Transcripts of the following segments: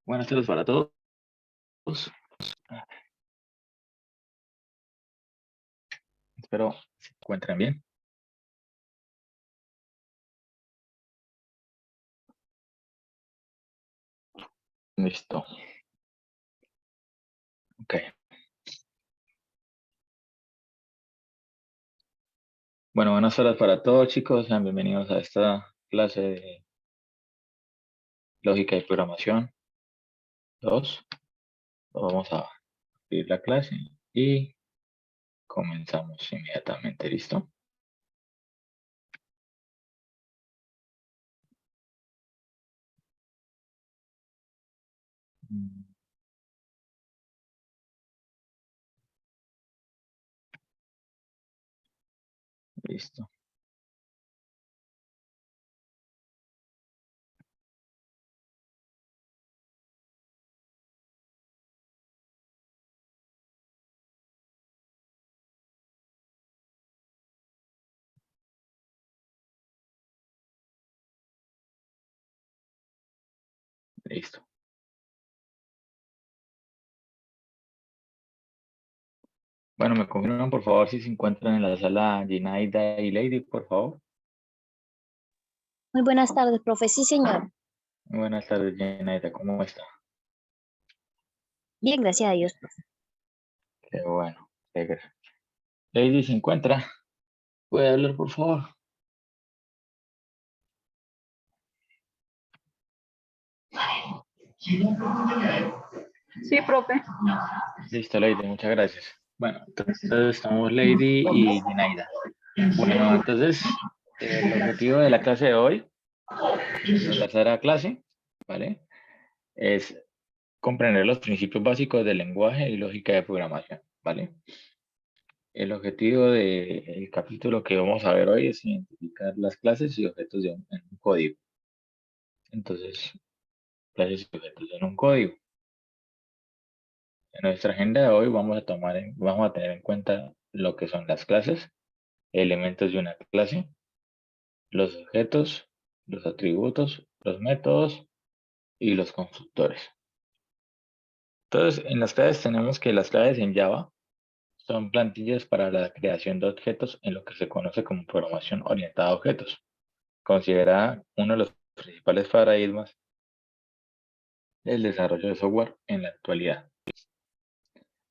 Buenas tardes para todos. Espero se encuentren bien. Listo. Ok. Bueno, buenas tardes para todos, chicos. Sean bienvenidos a esta clase de lógica y programación 2. Vamos a abrir la clase y comenzamos inmediatamente. ¿Listo? Mm, Listo. Listo. Bueno, me confirman por favor si se encuentran en la sala Ginaida y Lady, por favor. Muy buenas tardes, profe. Sí, señor. Muy buenas tardes, Ginaida. ¿Cómo está? Bien, gracias a Dios, profe. Qué bueno. Lady se encuentra. ¿Puede hablar, por favor? Sí, profe. Listo, Lady, muchas gracias. Bueno, entonces estamos Lady y Ginaida. Bueno, entonces el objetivo de la clase de hoy, la tercera clase, ¿vale? Es comprender los principios básicos del lenguaje y lógica de programación, ¿vale? El objetivo del capítulo que vamos a ver hoy es identificar las clases y objetos en un código. Entonces, clases y objetos en un código. En nuestra agenda de hoy vamos a tener en cuenta lo que son las clases, elementos de una clase, los objetos, los atributos, los métodos y los constructores. Entonces, en las clases tenemos que las clases en Java son plantillas para la creación de objetos en lo que se conoce como programación orientada a objetos, considerada uno de los principales paradigmas del desarrollo de software en la actualidad.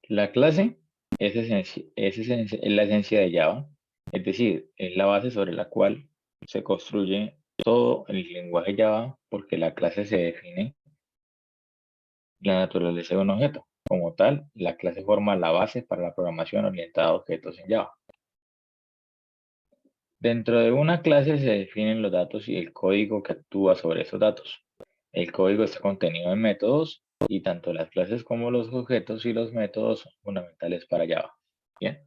La clase es la esencia de Java, es decir, es la base sobre la cual se construye todo el lenguaje Java porque la clase se define la naturaleza de un objeto. Como tal, la clase forma la base para la programación orientada a objetos en Java. Dentro de una clase se definen los datos y el código que actúa sobre esos datos. El código está contenido en métodos y tanto las clases como los objetos y los métodos son fundamentales para Java. Bien.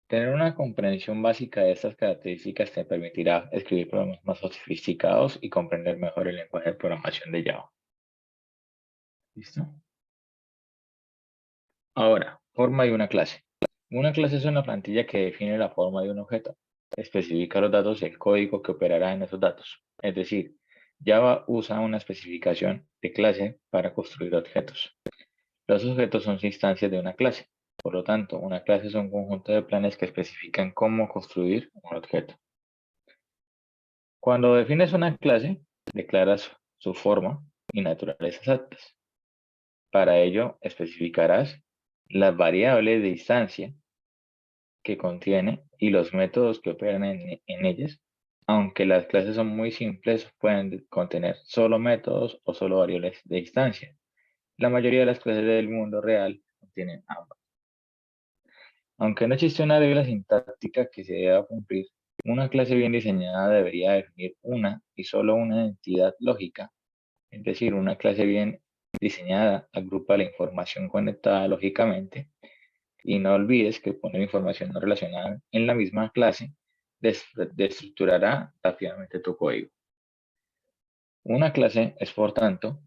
Tener una comprensión básica de estas características te permitirá escribir programas más sofisticados y comprender mejor el lenguaje de programación de Java. ¿Listo? Ahora, forma de una clase. Una clase es una plantilla que define la forma de un objeto, especifica los datos y el código que operará en esos datos. Es decir, Java usa una especificación de clase para construir objetos. Los objetos son instancias de una clase. Por lo tanto, una clase es un conjunto de planes que especifican cómo construir un objeto. Cuando defines una clase, declaras su forma y naturaleza exactas. Para ello, especificarás las variables de instancia que contiene y los métodos que operan en ellas. Aunque las clases son muy simples, pueden contener solo métodos o solo variables de instancia. La mayoría de las clases del mundo real contienen ambas. Aunque no existe una regla sintáctica que se deba cumplir, una clase bien diseñada debería definir una y solo una entidad lógica. Es decir, una clase bien diseñada agrupa la información conectada lógicamente y no olvides que poner información no relacionada en la misma clase destructurará rápidamente tu código. Una clase es, por tanto,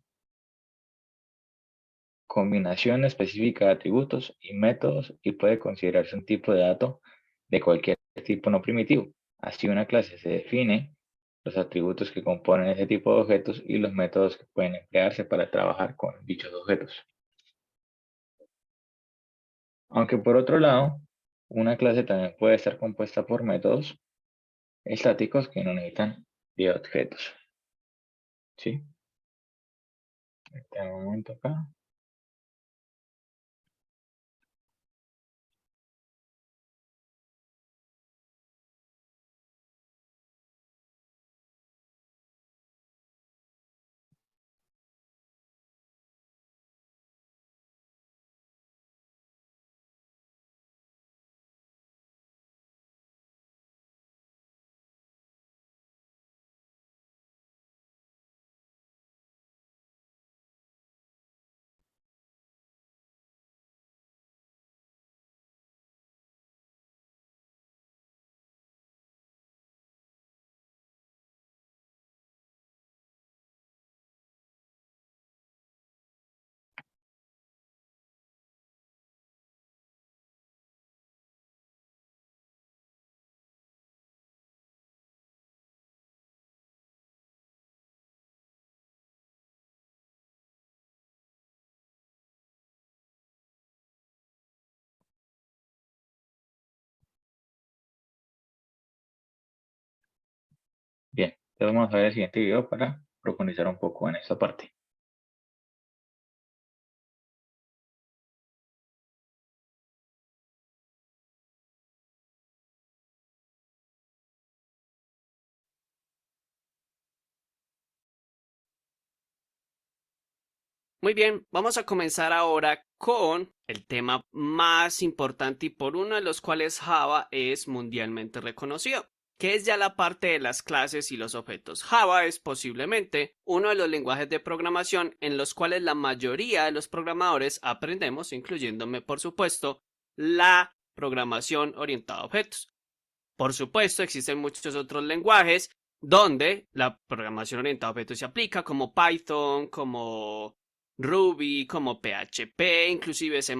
combinación específica de atributos y métodos y puede considerarse un tipo de dato de cualquier tipo no primitivo. Así una clase se define los atributos que componen ese tipo de objetos y los métodos que pueden emplearse para trabajar con dichos objetos. Aunque por otro lado, una clase también puede estar compuesta por métodos estáticos que no necesitan de objetos. ¿Sí? Este momento acá. Bien, entonces vamos a ver el siguiente video para profundizar un poco en esta parte. Muy bien, vamos a comenzar ahora con el tema más importante y por uno de los cuales Java es mundialmente reconocido, que es ya la parte de las clases y los objetos. Java es posiblemente uno de los lenguajes de programación en los cuales la mayoría de los programadores aprendemos, incluyéndome por supuesto, la programación orientada a objetos. Por supuesto, existen muchos otros lenguajes donde la programación orientada a objetos se aplica, como Python, como Ruby, como PHP, inclusive C++,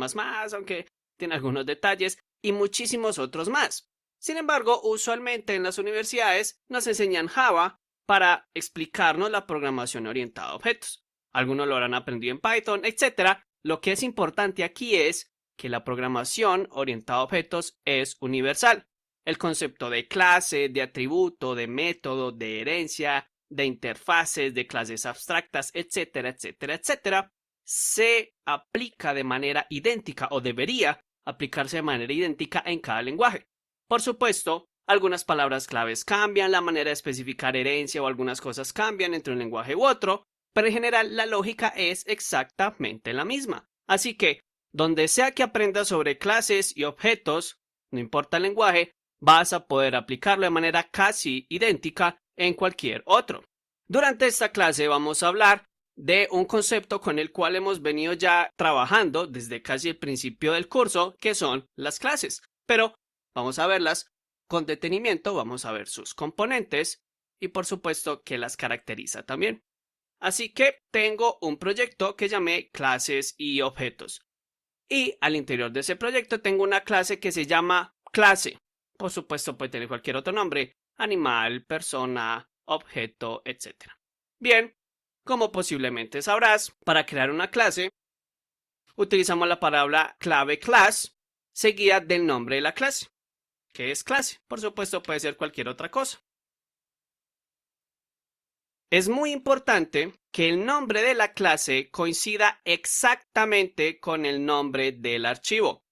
aunque tiene algunos detalles, y muchísimos otros más. Sin embargo, usualmente en las universidades nos enseñan Java para explicarnos la programación orientada a objetos. Algunos lo habrán aprendido en Python, etc. Lo que es importante aquí es que la programación orientada a objetos es universal. El concepto de clase, de atributo, de método, de herencia, de interfaces, de clases abstractas, etcétera, etcétera, etcétera, se aplica de manera idéntica o debería aplicarse de manera idéntica en cada lenguaje. Por supuesto, algunas palabras claves cambian, la manera de especificar herencia o algunas cosas cambian entre un lenguaje u otro, pero en general la lógica es exactamente la misma. Así que, donde sea que aprendas sobre clases y objetos, no importa el lenguaje, vas a poder aplicarlo de manera casi idéntica en cualquier otro. Durante esta clase vamos a hablar de un concepto con el cual hemos venido ya trabajando desde casi el principio del curso, que son las clases. Pero vamos a verlas con detenimiento, vamos a ver sus componentes y por supuesto qué las caracteriza también. Así que tengo un proyecto que llamé clases y objetos. Y al interior de ese proyecto tengo una clase que se llama clase. Por supuesto puede tener cualquier otro nombre, animal, persona, objeto, etc. Bien, como posiblemente sabrás, para crear una clase utilizamos la palabra clave class seguida del nombre de la clase. ¿Qué es clase? Por supuesto puede ser cualquier otra cosa. Es muy importante que el nombre de la clase coincida exactamente con el nombre del archivo.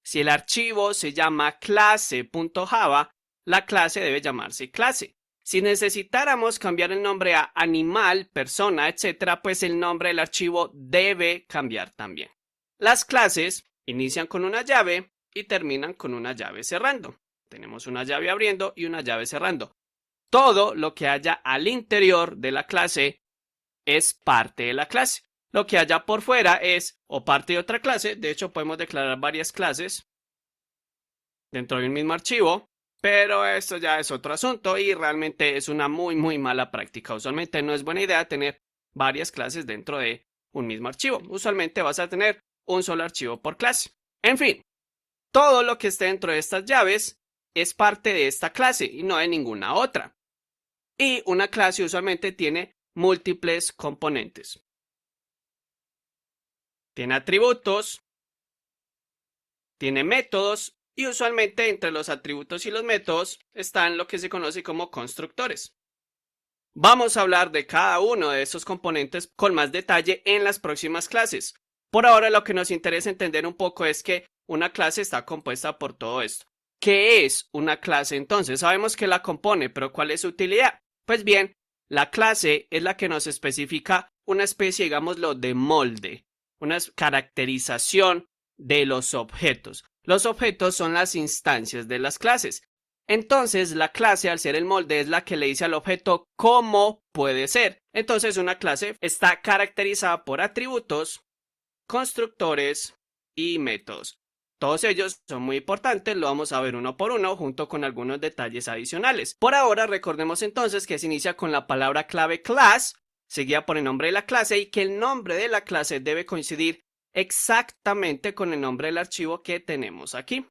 Si el archivo se llama clase.java, la clase debe llamarse clase. Si necesitáramos cambiar el nombre a animal, persona, etc., pues el nombre del archivo debe cambiar también. Las clases inician con una llave y terminan con una llave cerrando. Tenemos una llave abriendo y una llave cerrando. Todo lo que haya al interior de la clase es parte de la clase. Lo que haya por fuera es o parte de otra clase. De hecho, podemos declarar varias clases dentro de un mismo archivo, pero esto ya es otro asunto y realmente es una muy mala práctica. Usualmente no es buena idea tener varias clases dentro de un mismo archivo. Usualmente vas a tener un solo archivo por clase. En fin, todo lo que esté dentro de estas llaves es parte de esta clase y no de ninguna otra. Y una clase usualmente tiene múltiples componentes. Tiene atributos, tiene métodos y usualmente entre los atributos y los métodos están lo que se conoce como constructores. Vamos a hablar de cada uno de estos componentes con más detalle en las próximas clases. Por ahora lo que nos interesa entender un poco es que una clase está compuesta por todo esto. ¿Qué es una clase entonces? Sabemos que la compone, pero ¿cuál es su utilidad? Pues bien, la clase es la que nos especifica una especie, digámoslo, de molde, una caracterización de los objetos. Los objetos son las instancias de las clases. Entonces, la clase, al ser el molde, es la que le dice al objeto cómo puede ser. Entonces, una clase está caracterizada por atributos, constructores y métodos. Todos ellos son muy importantes, lo vamos a ver uno por uno junto con algunos detalles adicionales. Por ahora, recordemos entonces que se inicia con la palabra clave class, seguida por el nombre de la clase y que el nombre de la clase debe coincidir exactamente con el nombre del archivo que tenemos aquí.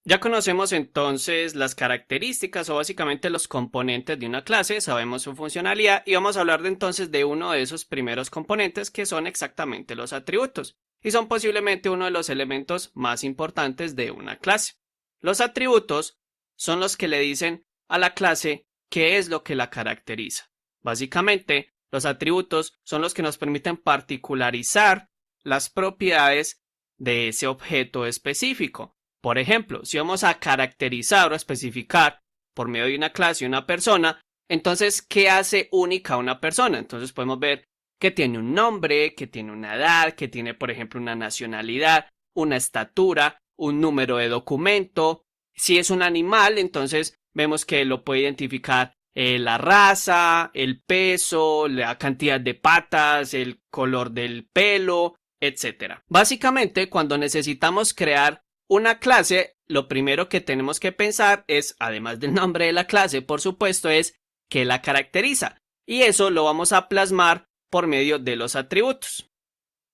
Ya conocemos entonces las características o básicamente los componentes de una clase, sabemos su funcionalidad y vamos a hablar entonces de uno de esos primeros componentes que son exactamente los atributos y son posiblemente uno de los elementos más importantes de una clase. Los atributos son los que le dicen a la clase qué es lo que la caracteriza. Básicamente, los atributos son los que nos permiten particularizar las propiedades de ese objeto específico. Por ejemplo, si vamos a caracterizar o especificar por medio de una clase una persona, entonces, ¿qué hace única a una persona? Entonces podemos ver que tiene un nombre, que tiene una edad, que tiene, por ejemplo, una nacionalidad, una estatura, un número de documento. Si es un animal, entonces vemos que lo puede identificar la raza, el peso, la cantidad de patas, el color del pelo, etc. Básicamente, cuando necesitamos crear una clase, lo primero que tenemos que pensar es, además del nombre de la clase, por supuesto, es qué la caracteriza. Y eso lo vamos a plasmar por medio de los atributos.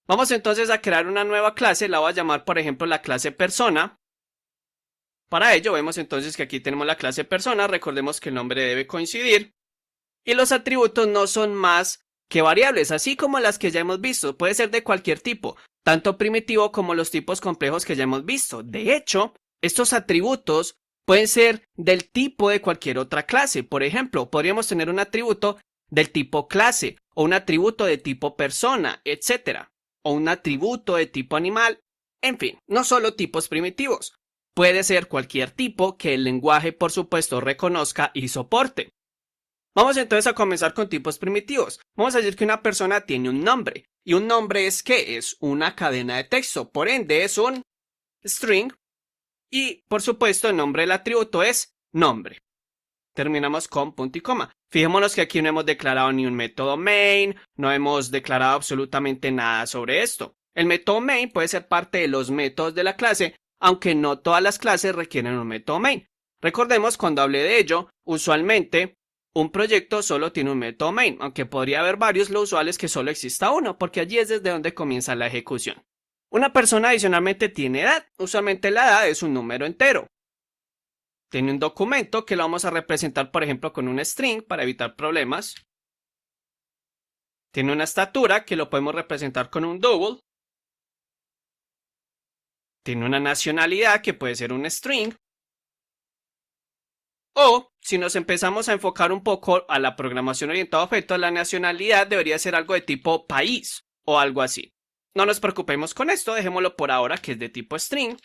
Vamos entonces a crear una nueva clase, la voy a llamar, por ejemplo, la clase persona. Para ello vemos entonces que aquí tenemos la clase persona, recordemos que el nombre debe coincidir. Y los atributos no son más que variables, así como las que ya hemos visto, puede ser de cualquier tipo, tanto primitivo como los tipos complejos que ya hemos visto. De hecho, estos atributos pueden ser del tipo de cualquier otra clase. Por ejemplo, podríamos tener un atributo del tipo clase, o un atributo de tipo persona, etc. O un atributo de tipo animal. En fin, no solo tipos primitivos. Puede ser cualquier tipo que el lenguaje, por supuesto, reconozca y soporte. Vamos entonces a comenzar con tipos primitivos. Vamos a decir que una persona tiene un nombre. ¿Y un nombre es qué? Es una cadena de texto. Por ende, es un string. Y, por supuesto, el nombre del atributo es nombre. Terminamos con punto y coma. Fijémonos que aquí no hemos declarado ni un método main. No hemos declarado absolutamente nada sobre esto. El método main puede ser parte de los métodos de la clase, aunque no todas las clases requieren un método main. Recordemos cuando hablé de ello, usualmente un proyecto solo tiene un método main, aunque podría haber varios, lo usual es que solo exista uno, porque allí es desde donde comienza la ejecución. Una persona adicionalmente tiene edad, usualmente la edad es un número entero. Tiene un documento que lo vamos a representar, por ejemplo, con un string para evitar problemas. Tiene una estatura que lo podemos representar con un double. Tiene una nacionalidad que puede ser un string. O, si nos empezamos a enfocar un poco a la programación orientada a objetos, la nacionalidad debería ser algo de tipo país o algo así. No nos preocupemos con esto, dejémoslo por ahora que es de tipo string.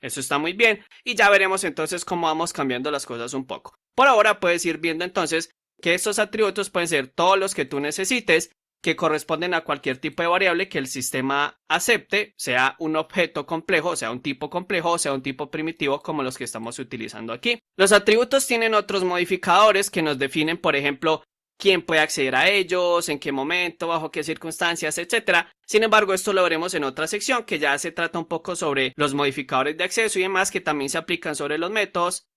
Eso está muy bien y ya veremos entonces cómo vamos cambiando las cosas un poco. Por ahora puedes ir viendo entonces que estos atributos pueden ser todos los que tú necesites, que corresponden a cualquier tipo de variable que el sistema acepte, sea un objeto complejo, sea un tipo complejo, sea un tipo primitivo como los que estamos utilizando aquí. Los atributos tienen otros modificadores que nos definen, por ejemplo, quién puede acceder a ellos, en qué momento, bajo qué circunstancias, etc. Sin embargo, esto lo veremos en otra sección que ya se trata un poco sobre los modificadores de acceso y demás que también se aplican sobre los métodos.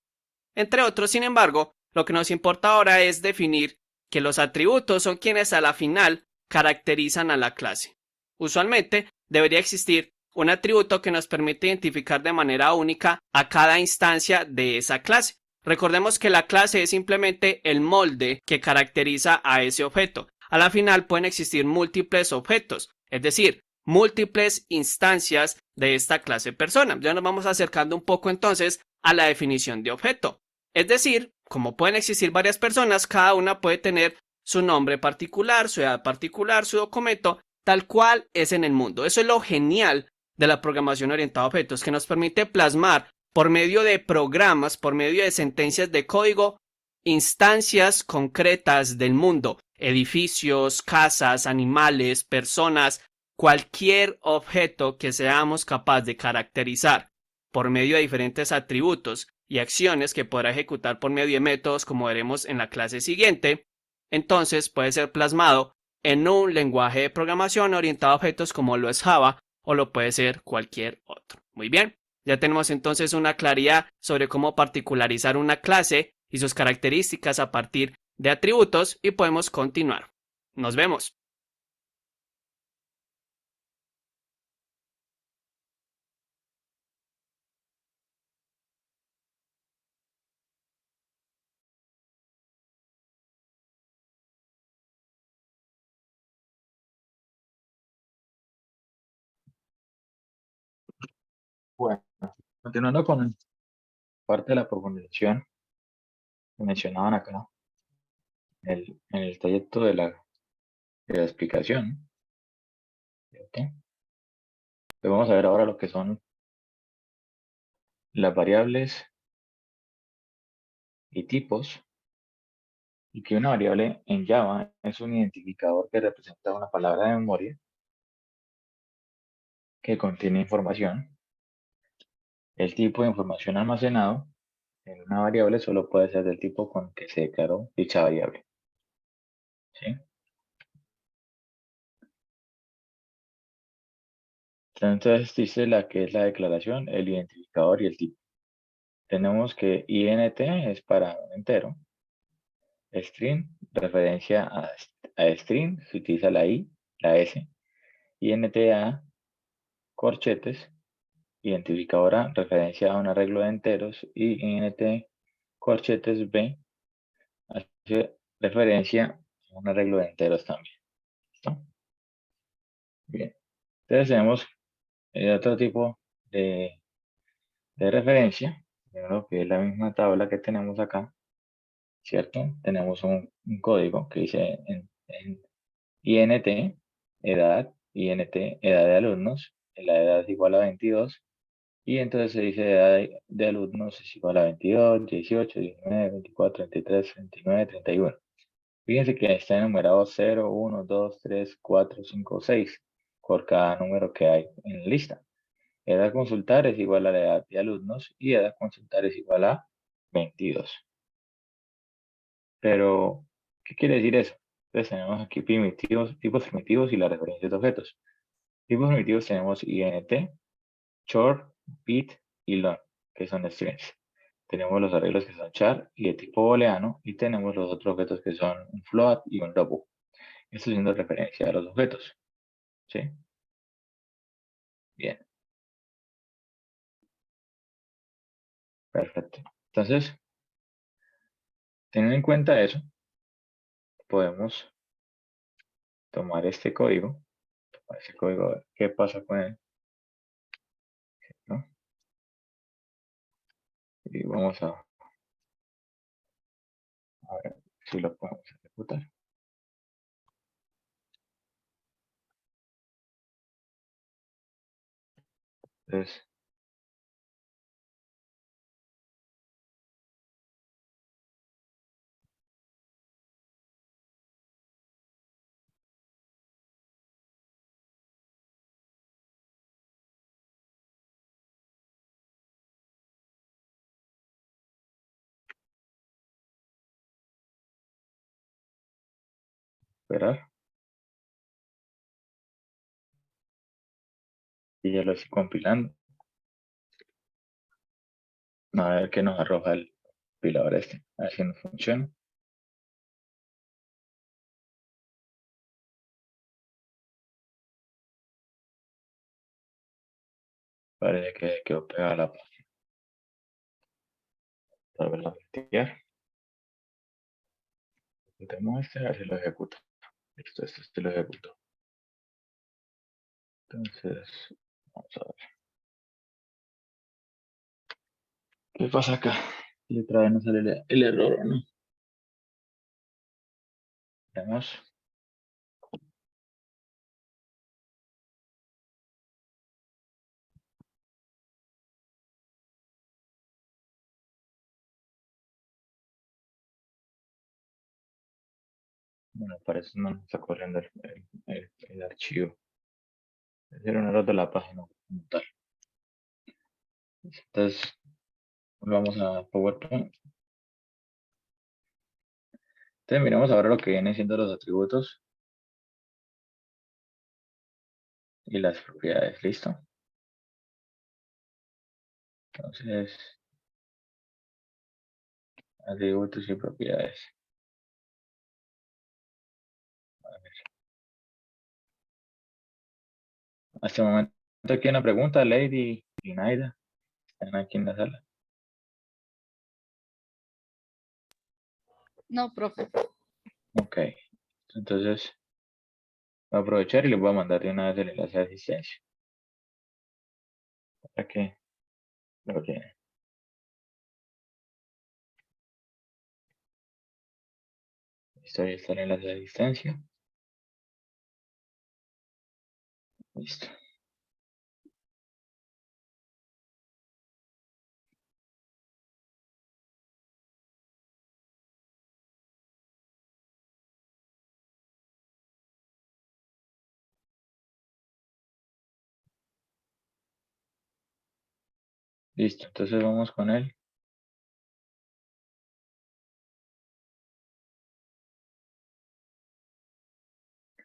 entre otros. Sin embargo, lo que nos importa ahora es definir que los atributos son quienes a la final caracterizan a la clase. Usualmente debería existir un atributo que nos permite identificar de manera única a cada instancia de esa clase. Recordemos que la clase es simplemente el molde que caracteriza a ese objeto. A la final pueden existir múltiples objetos, es decir, múltiples instancias de esta clase persona. Ya nos vamos acercando un poco entonces a la definición de objeto. Es decir, como pueden existir varias personas, cada una puede tener su nombre particular, su edad particular, su documento, tal cual es en el mundo. Eso es lo genial de la programación orientada a objetos, que nos permite plasmar por medio de programas, por medio de sentencias de código, instancias concretas del mundo, edificios, casas, animales, personas, cualquier objeto que seamos capaces de caracterizar por medio de diferentes atributos y acciones que podrá ejecutar por medio de métodos como veremos en la clase siguiente, entonces puede ser plasmado en un lenguaje de programación orientado a objetos como lo es Java o lo puede ser cualquier otro. Muy bien, ya tenemos entonces una claridad sobre cómo particularizar una clase y sus características a partir de atributos y podemos continuar. Nos vemos. Bueno, continuando con parte de la profundización que mencionaban acá, en el trayecto de la explicación, ¿cierto? Pues vamos a ver ahora lo que son las variables y tipos, y que una variable en Java es un identificador que representa una palabra de memoria que contiene información. El tipo de información almacenado en una variable solo puede ser del tipo con que se declaró dicha variable. ¿Sí? Entonces dice la que es la declaración, el identificador y el tipo. Tenemos que int es para un entero. String, referencia a string, se utiliza la i, la s. INTA, corchetes, identificadora, referencia a un arreglo de enteros. Y int, corchetes b, hace referencia a un arreglo de enteros también. ¿Listo? Bien. Entonces tenemos otro tipo de referencia, primero que es la misma tabla que tenemos acá, ¿cierto? Tenemos un código que dice en int, edad, int, edad de alumnos, la edad es igual a 22, y entonces se dice edad de alumnos es igual a 22, 18, 19, 24, 33, 29, 31. Fíjense que está enumerado 0, 1, 2, 3, 4, 5, 6 por cada número que hay en la lista. Edad consultar es igual a la edad de alumnos y edad consultar es igual a 22. Pero, ¿qué quiere decir eso? Entonces tenemos aquí tipos primitivos y las referencias de objetos. Tipos primitivos tenemos int, short, bit y long, que son strings. Tenemos los arreglos que son char y de tipo booleano, y tenemos los otros objetos que son un float y un double. Esto siendo referencia a los objetos. ¿Sí? Bien, perfecto. Entonces, teniendo en cuenta eso, podemos tomar este código, ese código, a ver qué pasa con él, ¿no? Y vamos a ver si lo podemos ejecutar. Entonces, esperar, y ya lo estoy compilando. A ver qué nos arroja compilador este, a ver si no funciona. Parece que quedó pegada la página. Tal vez la investigar. Intentemos este, a ver si lo ejecuta. Listo, este lo ejecutó. Entonces, vamos a ver. ¿Qué pasa acá? Si otra vez no sale el error o no. Veamos. Bueno, parece que no nos está corriendo el archivo. Era un error de la página como tal. Entonces, vamos a PowerPoint. Entonces, miramos ahora lo que vienen siendo los atributos y las propiedades. ¿Listo? Entonces, atributos y propiedades. Hasta el momento aquí hay una pregunta, Lady y Naida. Están aquí en la sala. No, profe. Ok. Entonces, voy a aprovechar y les voy a mandar de una vez el enlace de asistencia. Para que lo tienen. Listo, ahí está el enlace de asistencia. Listo. Listo, entonces vamos con él.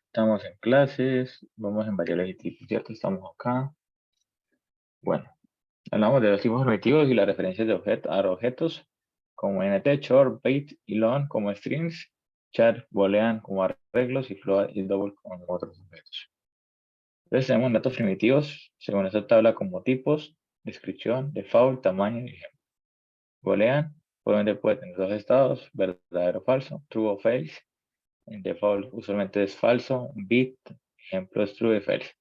Estamos en clases, vamos en variables y tipos, ¿cierto? Estamos acá. Bueno, hablamos de los tipos primitivos y las referencias de objetos como nt, short, bait y long como strings, char, boolean como arreglos y float y double como otros objetos. Entonces tenemos datos primitivos según esta tabla como tipos, descripción, default, tamaño y ejemplo. Boolean obviamente puede tener dos estados, verdadero o falso, true o false. En default usualmente es falso, bit, ejemplo es true y false.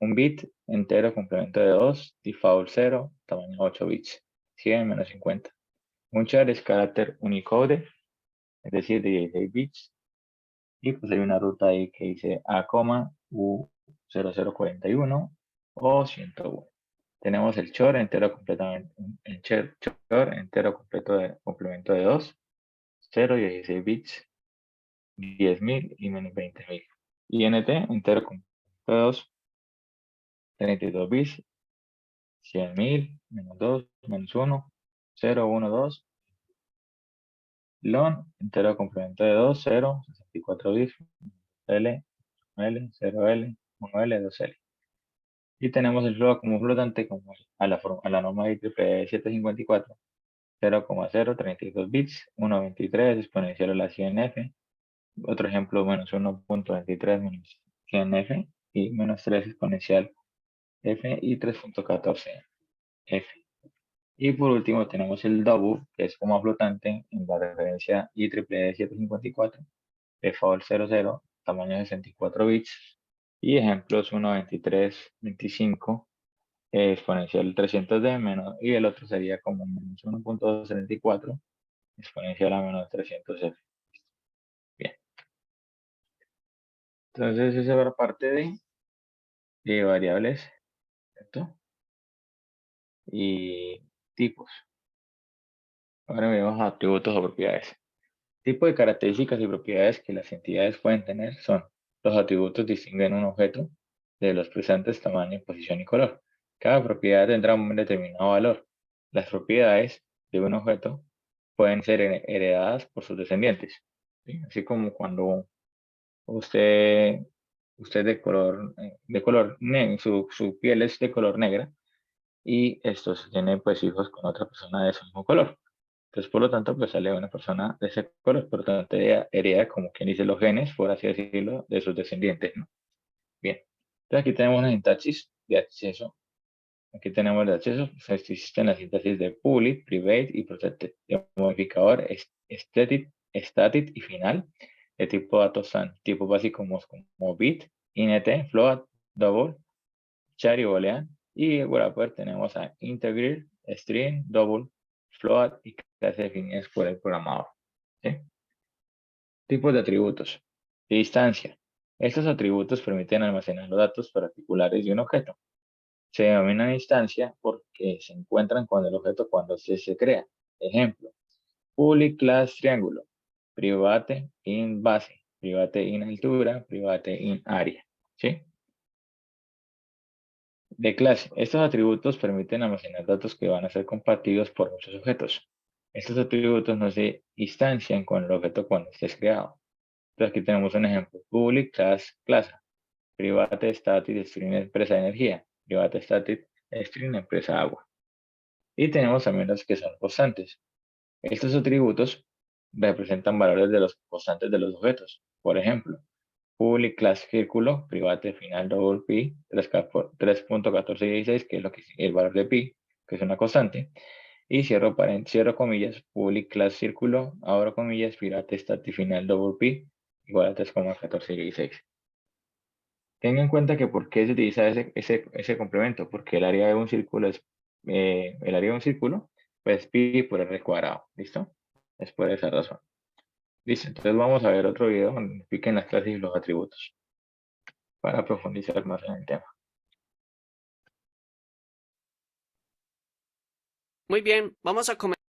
Un bit entero complemento de 2, default 0, tamaño 8 bits, 100 menos 50. Un char es carácter Unicode, es decir, de 16 bits. Y pues hay una ruta ahí que dice A, U0041 o 101. Tenemos el char entero completamente, el char entero complemento de 2, 0 y 16 bits, 10.000 y menos 20.000. INT entero complemento de 2, 32 bits, 100.000, menos 2, menos 1, 0, 1, 2. Long, entero complemento de 2, 0, 64 bits, L, 0L, 1L, 2L. Y tenemos el float como flotante como a la norma IEEE 754, 0,032 bits, 1.23 exponencial a la 100F. Otro ejemplo, menos 1.23 menos 100F y menos 3 exponencial F y 3.14 F. Y por último tenemos el double, que es como flotante en la referencia IEEE 754, default 00, tamaño 64 bits, y ejemplos 1, 23, 25, exponencial 300D, menos, y el otro sería como menos 1.74, exponencial a menos 300F. Bien, entonces esa es la parte de variables, ¿cierto? Y tipos. Ahora miremos a atributos o propiedades. Tipo de características y propiedades que las entidades pueden tener son: los atributos distinguen un objeto de los presentes tamaño, posición y color. Cada propiedad tendrá un determinado valor. Las propiedades de un objeto pueden ser heredadas por sus descendientes, ¿sí? Así como cuando usted de color negro, su piel es de color negra y estos tienen pues hijos con otra persona de su mismo color. Entonces, por lo tanto, pues sale una persona de ese color, por lo tanto, ella hereda, como quien dice, los genes, por así decirlo, de sus descendientes, ¿no? Bien. Entonces, aquí tenemos una sintaxis de acceso. Aquí tenemos el acceso, pues, existen las síntesis de public, private y protected. El modificador es static y final. El tipo de datos son tipos básicos como bit, int, float, double, char y boolean. Y wrapper tenemos a integer, string, double, float y clases definidas por el programador. ¿Sí? Tipos de atributos. Distancia. Estos atributos permiten almacenar los datos particulares de un objeto. Se denomina instancia porque se encuentran con el objeto cuando se crea. Ejemplo, public class triángulo, private in base, private in altura, private in área. ¿Sí? De clase. Estos atributos permiten almacenar datos que van a ser compartidos por muchos objetos. Estos atributos no se instancian con el objeto cuando esté creado. Entonces aquí tenemos un ejemplo. Public class clase, private static string empresa de energía, private static string empresa agua. Y tenemos también los que son constantes. Estos atributos representan valores de los constantes de los objetos. Por ejemplo, public class círculo, private final double pi, 3.1416, que es lo que el valor de pi, que es una constante. Y cierro comillas, public class círculo, abro comillas, private static final double pi, igual a 3.1416. Tenga en cuenta que por qué se utiliza ese complemento, porque el área de un círculo es el área de un círculo, pues pi por r cuadrado, ¿listo? Es por esa razón. Listo, entonces vamos a ver otro video donde expliquen las clases y los atributos para profundizar más en el tema. Muy bien, vamos a comenzar.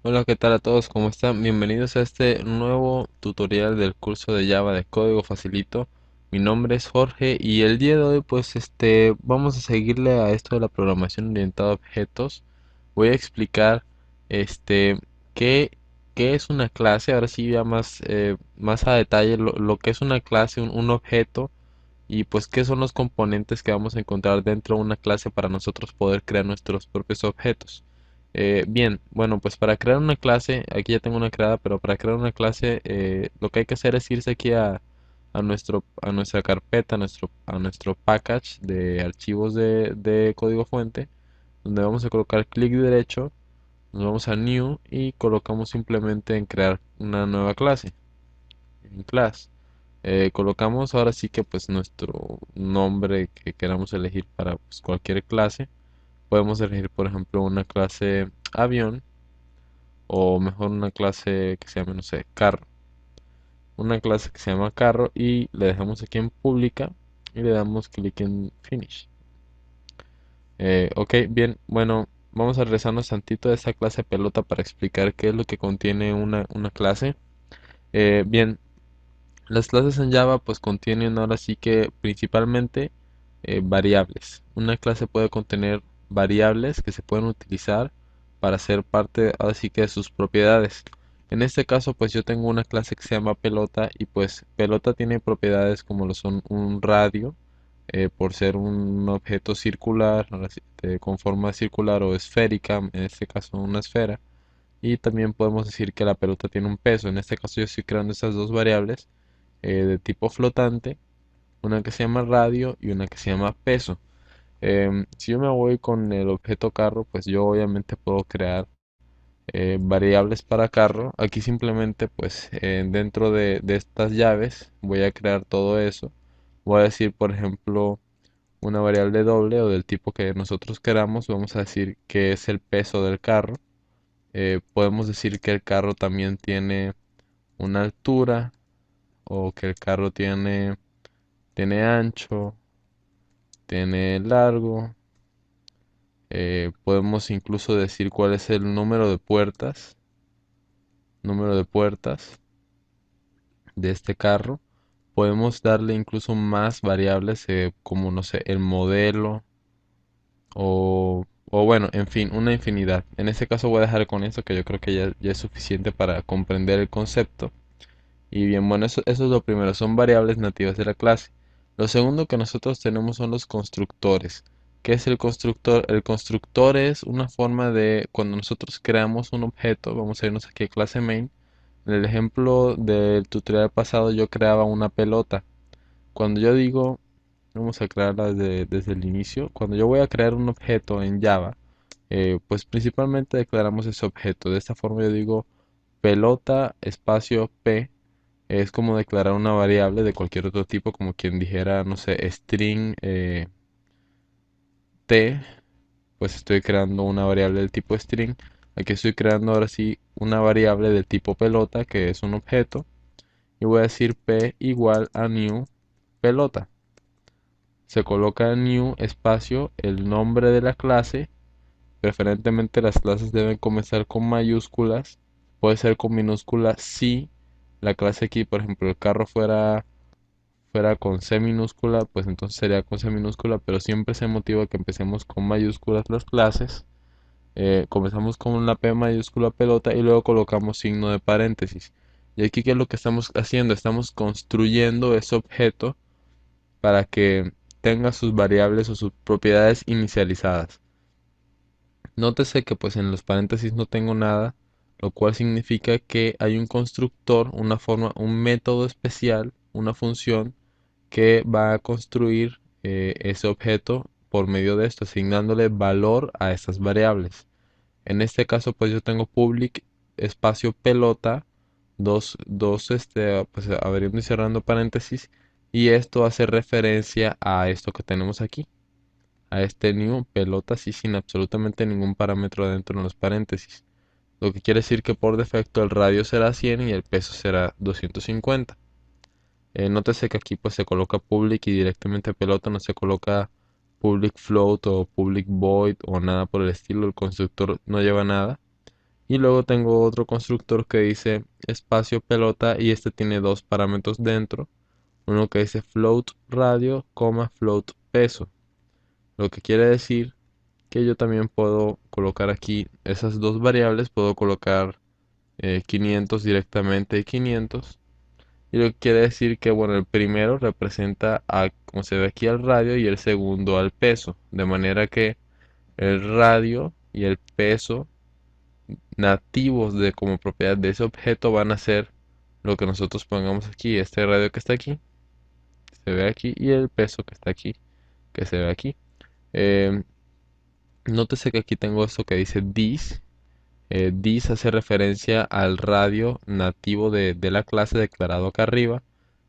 Hola, ¿qué tal a todos? ¿Cómo están? Bienvenidos a este nuevo tutorial del curso de Java de Código Facilito. Mi nombre es Jorge y el día de hoy pues vamos a seguirle a esto de la programación orientada a objetos. Voy a explicar este qué, qué es una clase, ahora sí ya más a detalle lo que es una clase, un objeto y pues qué son los componentes que vamos a encontrar dentro de una clase para nosotros poder crear nuestros propios objetos. Bien, bueno, pues para crear una clase, aquí ya tengo una creada, pero para crear una clase lo que hay que hacer es irse aquí a nuestra carpeta, a nuestro package de archivos de código fuente, donde vamos a colocar clic derecho, nos vamos a New y colocamos simplemente en crear una nueva clase, en class. Colocamos ahora sí que pues nuestro nombre que queramos elegir para pues, cualquier clase. Podemos elegir por ejemplo una clase avión o mejor una clase que se llame, no sé, carro. Una clase que se llama carro y le dejamos aquí en pública y le damos clic en finish. Ok, bien, bueno, vamos a regresarnos tantito de esta clase pelota para explicar qué es lo que contiene una clase. Bien, las clases en Java pues contienen ahora sí que principalmente variables. Una clase puede contener variables que se pueden utilizar para ser parte ahora sí que de sus propiedades. En este caso pues yo tengo una clase que se llama pelota y pues pelota tiene propiedades como lo son un radio por ser un objeto circular ahora sí, con forma circular o esférica, en este caso una esfera. Y también podemos decir que la pelota tiene un peso. En este caso yo estoy creando estas dos variables de tipo flotante, una que se llama radio y una que se llama peso. Si yo me voy con el objeto carro, pues yo obviamente puedo crear variables para carro. Aquí simplemente pues dentro de estas llaves voy a crear todo eso. Voy a decir por ejemplo una variable doble o del tipo que nosotros queramos. Vamos a decir que es el peso del carro. Podemos decir que el carro también tiene una altura o que el carro tiene ancho, tiene largo. Podemos incluso decir cuál es el número de puertas. Número de puertas. de este carro, podemos darle incluso más variables como, no sé, el modelo o bueno, en fin, una infinidad. En este caso voy a dejar con esto que yo creo que ya es suficiente para comprender el concepto. Y bien, bueno, eso es lo primero, son variables nativas de la clase. Lo segundo que nosotros tenemos son los constructores. ¿Qué es el constructor? El constructor es una forma de cuando nosotros creamos un objeto, vamos a irnos aquí a clase main. En el ejemplo del tutorial pasado yo creaba una pelota. Cuando yo digo, vamos a crearla desde el inicio, cuando yo voy a crear un objeto en Java, pues principalmente declaramos ese objeto. De esta forma yo digo pelota espacio P es como declarar una variable de cualquier otro tipo, como quien dijera, no sé, string t, pues estoy creando una variable del tipo string. Aquí estoy creando ahora sí una variable del tipo pelota, que es un objeto, y voy a decir p igual a new pelota. Se coloca new espacio el nombre de la clase. Preferentemente las clases deben comenzar con mayúsculas, puede ser con minúsculas si la clase aquí, por ejemplo, el carro fuera con C minúscula, pues entonces sería con C minúscula, pero siempre se motiva que empecemos con mayúsculas las clases. Comenzamos con la P mayúscula pelota y luego colocamos signo de paréntesis. Y aquí, ¿qué es lo que estamos haciendo? Estamos construyendo ese objeto para que tenga sus variables o sus propiedades inicializadas. Nótese que pues en los paréntesis no tengo nada, lo cual significa que hay un constructor, una forma, un método especial, una función que va a construir ese objeto por medio de esto, asignándole valor a estas variables. En este caso, pues yo tengo public espacio pelota, pues abriendo y cerrando paréntesis, y esto hace referencia a esto que tenemos aquí, a este new pelota, así sin absolutamente ningún parámetro dentro de los paréntesis. Lo que quiere decir que por defecto el radio será 100 y el peso será 250. Nótese que aquí pues se coloca public y directamente pelota, no se coloca public float o public void o nada por el estilo, el constructor no lleva nada. Y luego tengo otro constructor que dice espacio pelota y este tiene dos parámetros dentro, uno que dice float radio, float peso, lo que quiere decir que yo también puedo colocar aquí esas dos variables, puedo colocar 500 directamente y 500. Y lo que quiere decir que, bueno, el primero representa como se ve aquí al radio y el segundo al peso. De manera que el radio y el peso nativos de como propiedad de ese objeto van a ser lo que nosotros pongamos aquí. Este radio que está aquí, se ve aquí, y el peso que está aquí, que se ve aquí. Eh, Nótese que aquí tengo esto que dice this. This hace referencia al radio nativo de la clase declarado acá arriba.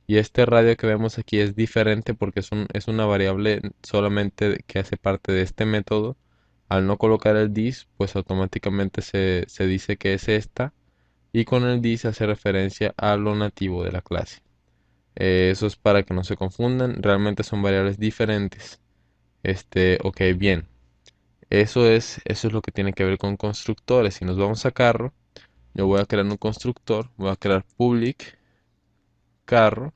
Y este radio que vemos aquí es diferente porque es una variable solamente que hace parte de este método. Al no colocar el this, pues automáticamente se dice que es esta. Y con el this hace referencia a lo nativo de la clase. Eso es para que no se confundan. Realmente son variables diferentes. Ok, bien. Eso es lo que tiene que ver con constructores. Si nos vamos a carro, yo voy a crear un constructor. Voy a crear public carro,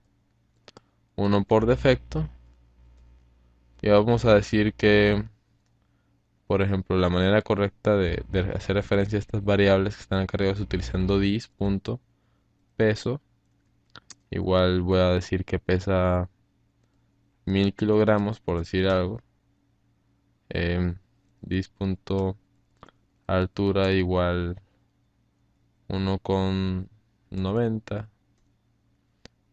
uno por defecto. Y vamos a decir que, por ejemplo, la manera correcta de hacer referencia a estas variables que están acá arriba es utilizando dis.peso. Igual voy a decir que pesa 1000 kilogramos, por decir algo. Dis.altura igual 1,90.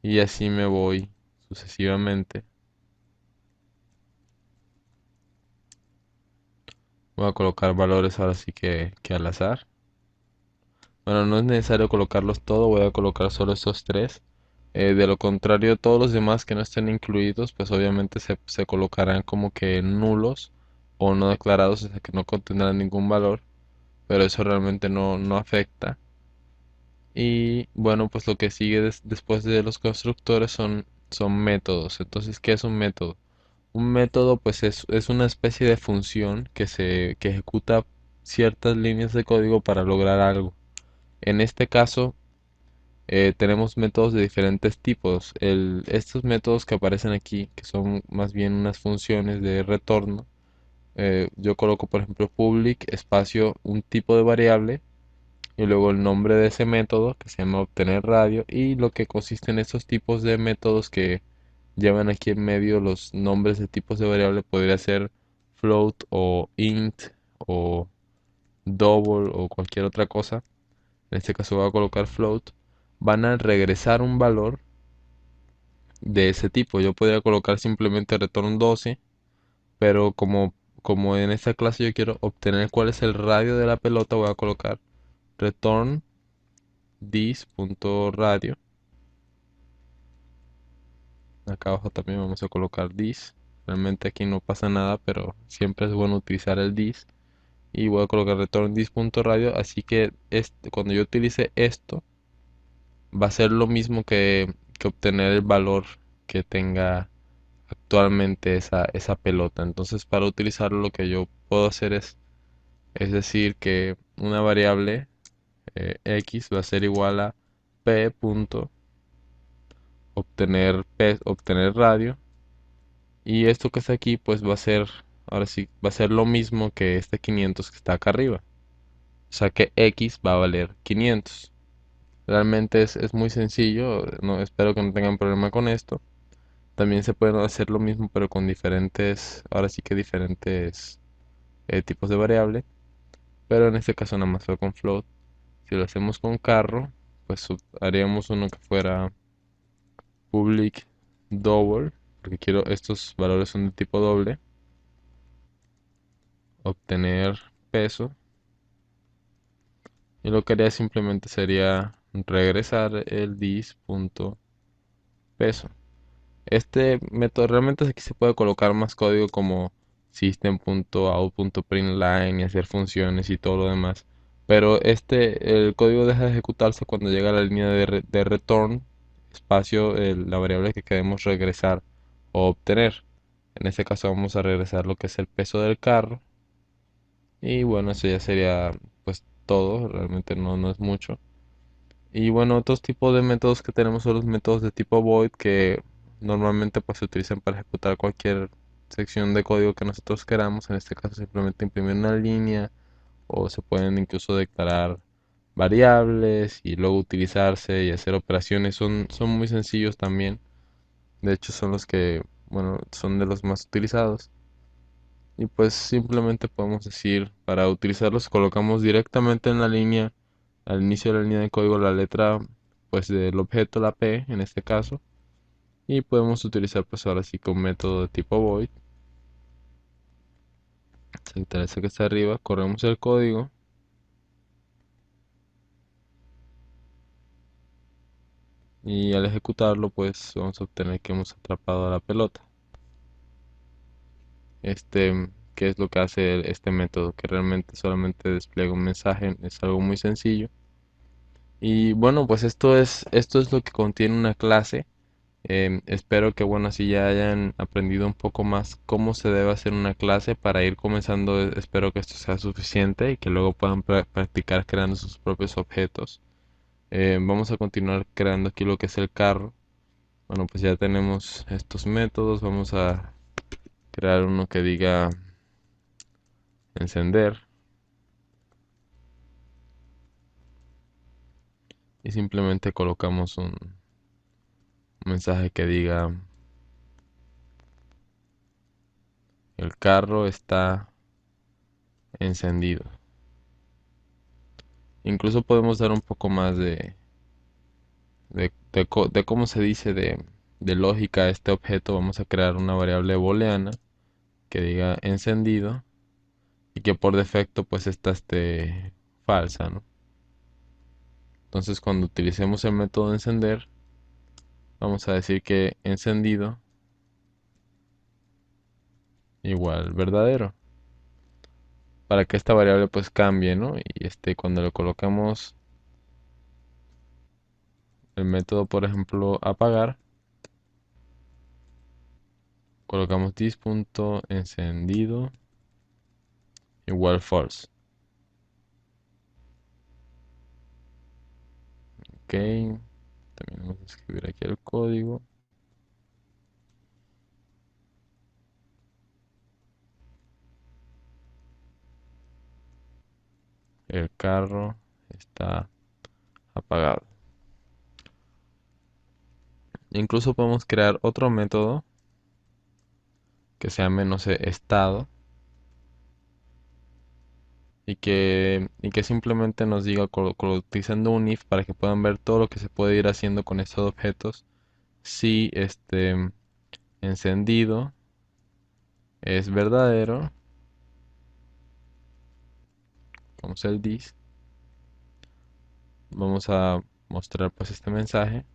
Y así me voy sucesivamente. Voy a colocar valores ahora sí que al azar. Bueno, no es necesario colocarlos todos, voy a colocar solo estos tres. De lo contrario, todos los demás que no estén incluidos, pues obviamente se colocarán como que nulos o no declarados, o sea que no contendrán ningún valor, pero eso realmente no afecta. Y bueno, pues lo que sigue después de los constructores son métodos. Entonces, ¿qué es un método? Un método pues es una especie de función que ejecuta ciertas líneas de código para lograr algo. En este caso, tenemos métodos de diferentes tipos. Estos métodos que aparecen aquí, que son más bien unas funciones de retorno, yo coloco por ejemplo public espacio un tipo de variable y luego el nombre de ese método que se llama obtener radio, y lo que consiste en estos tipos de métodos que llevan aquí en medio los nombres de tipos de variable podría ser float o int o double o cualquier otra cosa. En este caso voy a colocar float. Van a regresar un valor de ese tipo. Yo podría colocar simplemente return 12, pero como en esta clase yo quiero obtener cuál es el radio de la pelota, voy a colocar return this.radio. Acá abajo también vamos a colocar this. Realmente aquí no pasa nada, pero siempre es bueno utilizar el this. Y voy a colocar return this.radio. Así que cuando yo utilice esto, va a ser lo mismo que obtener el valor que tenga actualmente esa pelota. Entonces, para utilizarlo, lo que yo puedo hacer es decir que una variable x va a ser igual a obtener radio, y esto que está aquí pues va a ser, ahora sí, va a ser lo mismo que este 500 que está acá arriba, o sea que x va a valer 500. Realmente es muy sencillo, no, espero que no tengan problema con esto. También se puede hacer lo mismo pero con diferentes, ahora sí que diferentes tipos de variable, pero en este caso nada más fue con float. Si lo hacemos con carro, pues haríamos uno que fuera public double, porque quiero estos valores son de tipo doble, obtener peso, y lo que haría simplemente sería regresar el dis.peso. Este método realmente aquí se puede colocar más código como system.out.println y hacer funciones y todo lo demás, pero el código deja de ejecutarse cuando llega a la línea de return espacio la variable que queremos regresar o obtener. En este caso vamos a regresar lo que es el peso del carro, y bueno, eso ya sería pues todo, realmente no es mucho. Y bueno, otros tipos de métodos que tenemos son los métodos de tipo void, que normalmente pues se utilizan para ejecutar cualquier sección de código que nosotros queramos. En este caso simplemente imprimir una línea, o se pueden incluso declarar variables y luego utilizarse y hacer operaciones. Son muy sencillos también. De hecho son los que, bueno, son de los más utilizados. Y pues simplemente podemos decir, para utilizarlos colocamos directamente en la línea, al inicio de la línea de código, la letra pues del objeto, la P en este caso, y podemos utilizar pues ahora sí con un método de tipo void. Se interesa que está arriba, corremos el código y al ejecutarlo pues vamos a obtener que hemos atrapado a la pelota. ¿Qué es lo que hace este método? Que realmente solamente despliega un mensaje, es algo muy sencillo. Y bueno, pues esto es lo que contiene una clase. Espero que bueno, así ya hayan aprendido un poco más cómo se debe hacer una clase para ir comenzando. Espero que esto sea suficiente y que luego puedan practicar creando sus propios objetos. Vamos a continuar creando aquí lo que es el carro. Bueno, pues ya tenemos estos métodos. Vamos a crear uno que diga encender, y simplemente colocamos un mensaje que diga el carro está encendido. Incluso podemos dar un poco más de cómo se dice de lógica a este objeto. Vamos a crear una variable booleana que diga encendido y que por defecto pues esta esté falsa, ¿no? Entonces cuando utilicemos el método de encender, vamos a decir que encendido igual verdadero, para que esta variable pues cambie, ¿no? Y cuando le colocamos el método, por ejemplo, apagar, colocamos this.encendido igual false. Ok, También vamos a escribir aquí el código. El carro está apagado. Incluso podemos crear otro método que se llame, no sé, estado, y que simplemente nos diga, utilizando un if para que puedan ver todo lo que se puede ir haciendo con estos objetos, si encendido es verdadero, vamos al this, vamos a mostrar pues este mensaje,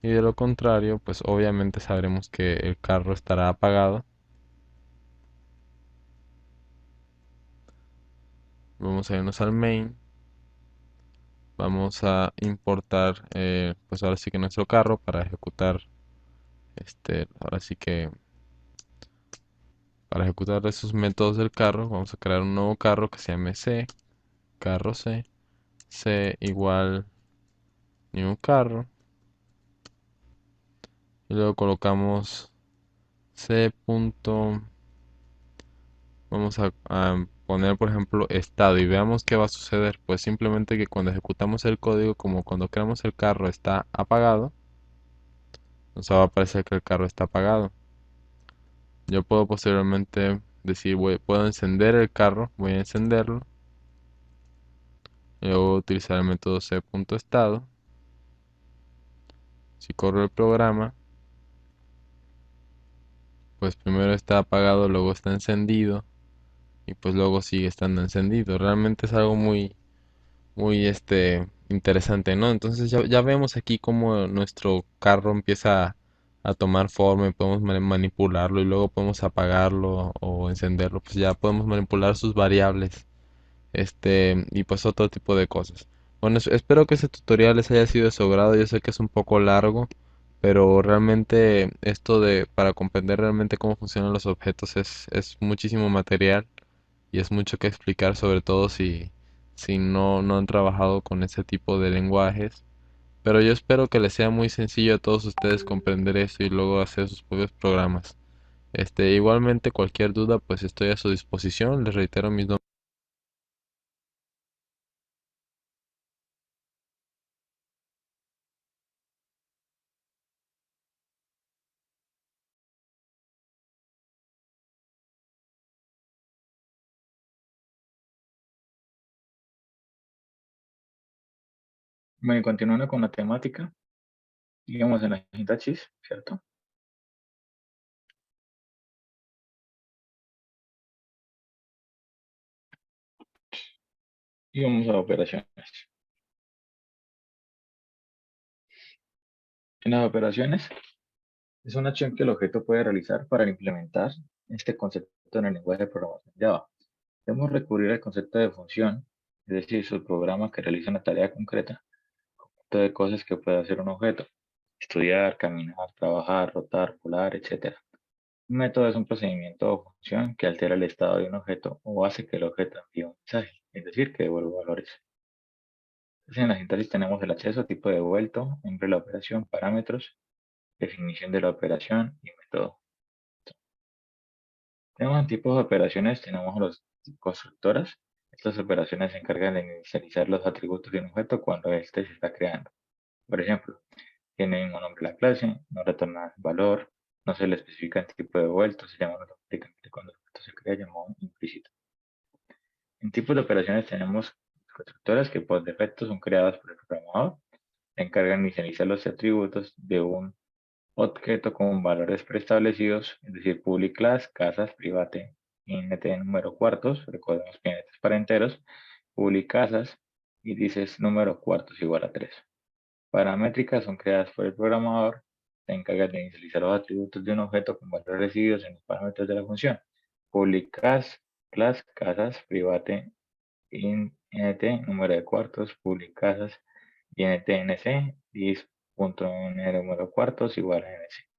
y de lo contrario pues obviamente sabremos que el carro estará apagado. Vamos a irnos al main, vamos a importar pues ahora sí que nuestro carro para ejecutar ahora sí que para ejecutar esos métodos del carro. Vamos a crear un nuevo carro que se llame c, carro c igual new carro, y luego colocamos c punto, vamos a poner por ejemplo estado, y veamos qué va a suceder. Pues simplemente que cuando ejecutamos el código, como cuando creamos el carro está apagado, nos va a aparecer que el carro está apagado. Yo puedo posteriormente decir, puedo encender el carro, voy a encenderlo, y luego voy a utilizar el método c.estado. Si corro el programa, pues primero está apagado, luego está encendido, y pues luego sigue estando encendido. Realmente es algo muy interesante, ¿no? Entonces ya vemos aquí cómo nuestro carro empieza a tomar forma, y podemos manipularlo, y luego podemos apagarlo o encenderlo. Pues ya podemos manipular sus variables, y pues otro tipo de cosas. Bueno, espero que este tutorial les haya sido de su agrado. Yo sé que es un poco largo, pero realmente esto para comprender realmente cómo funcionan los objetos es muchísimo material, y es mucho que explicar, sobre todo si no han trabajado con ese tipo de lenguajes. Pero yo espero que les sea muy sencillo a todos ustedes comprender esto y luego hacer sus propios programas. Igualmente, cualquier duda, pues estoy a su disposición. Les reitero mis nombres. Bueno, y continuando con la temática, digamos en la sintaxis, ¿cierto? Y vamos a operaciones. En las operaciones es una acción que el objeto puede realizar para implementar este concepto en el lenguaje de programación Java. Debemos recurrir al concepto de función, es decir, su programa que realiza una tarea concreta, conjunto de cosas que puede hacer un objeto: estudiar, caminar, trabajar, rotar, volar, etc. Un método es un procedimiento o función que altera el estado de un objeto o hace que el objeto envíe un mensaje, es decir, que devuelva valores. Entonces, en la sintaxis tenemos el acceso, tipo devuelto, nombre de la operación, parámetros, definición de la operación y método. Tenemos en tipos de operaciones, tenemos los constructoras. Estas operaciones se encargan de inicializar los atributos de un objeto cuando éste se está creando. Por ejemplo, tiene el mismo nombre la clase, no retorna valor, no se le especifica el tipo de devuelto, se llama automáticamente cuando el objeto se crea llamado implícito. En tipos de operaciones tenemos constructoras que por defecto son creadas por el programador. Se encargan de inicializar los atributos de un objeto con valores preestablecidos, es decir, public class, casas, private, int número cuartos, recordemos que int es para enteros, public casas, y dices número cuartos igual a 3. Paramétricas son creadas por el programador, se encargan de inicializar los atributos de un objeto con valores recibidos en los parámetros de la función. Public class, casas, private, int número de cuartos, public casas, y ntnc, número cuartos igual a nc.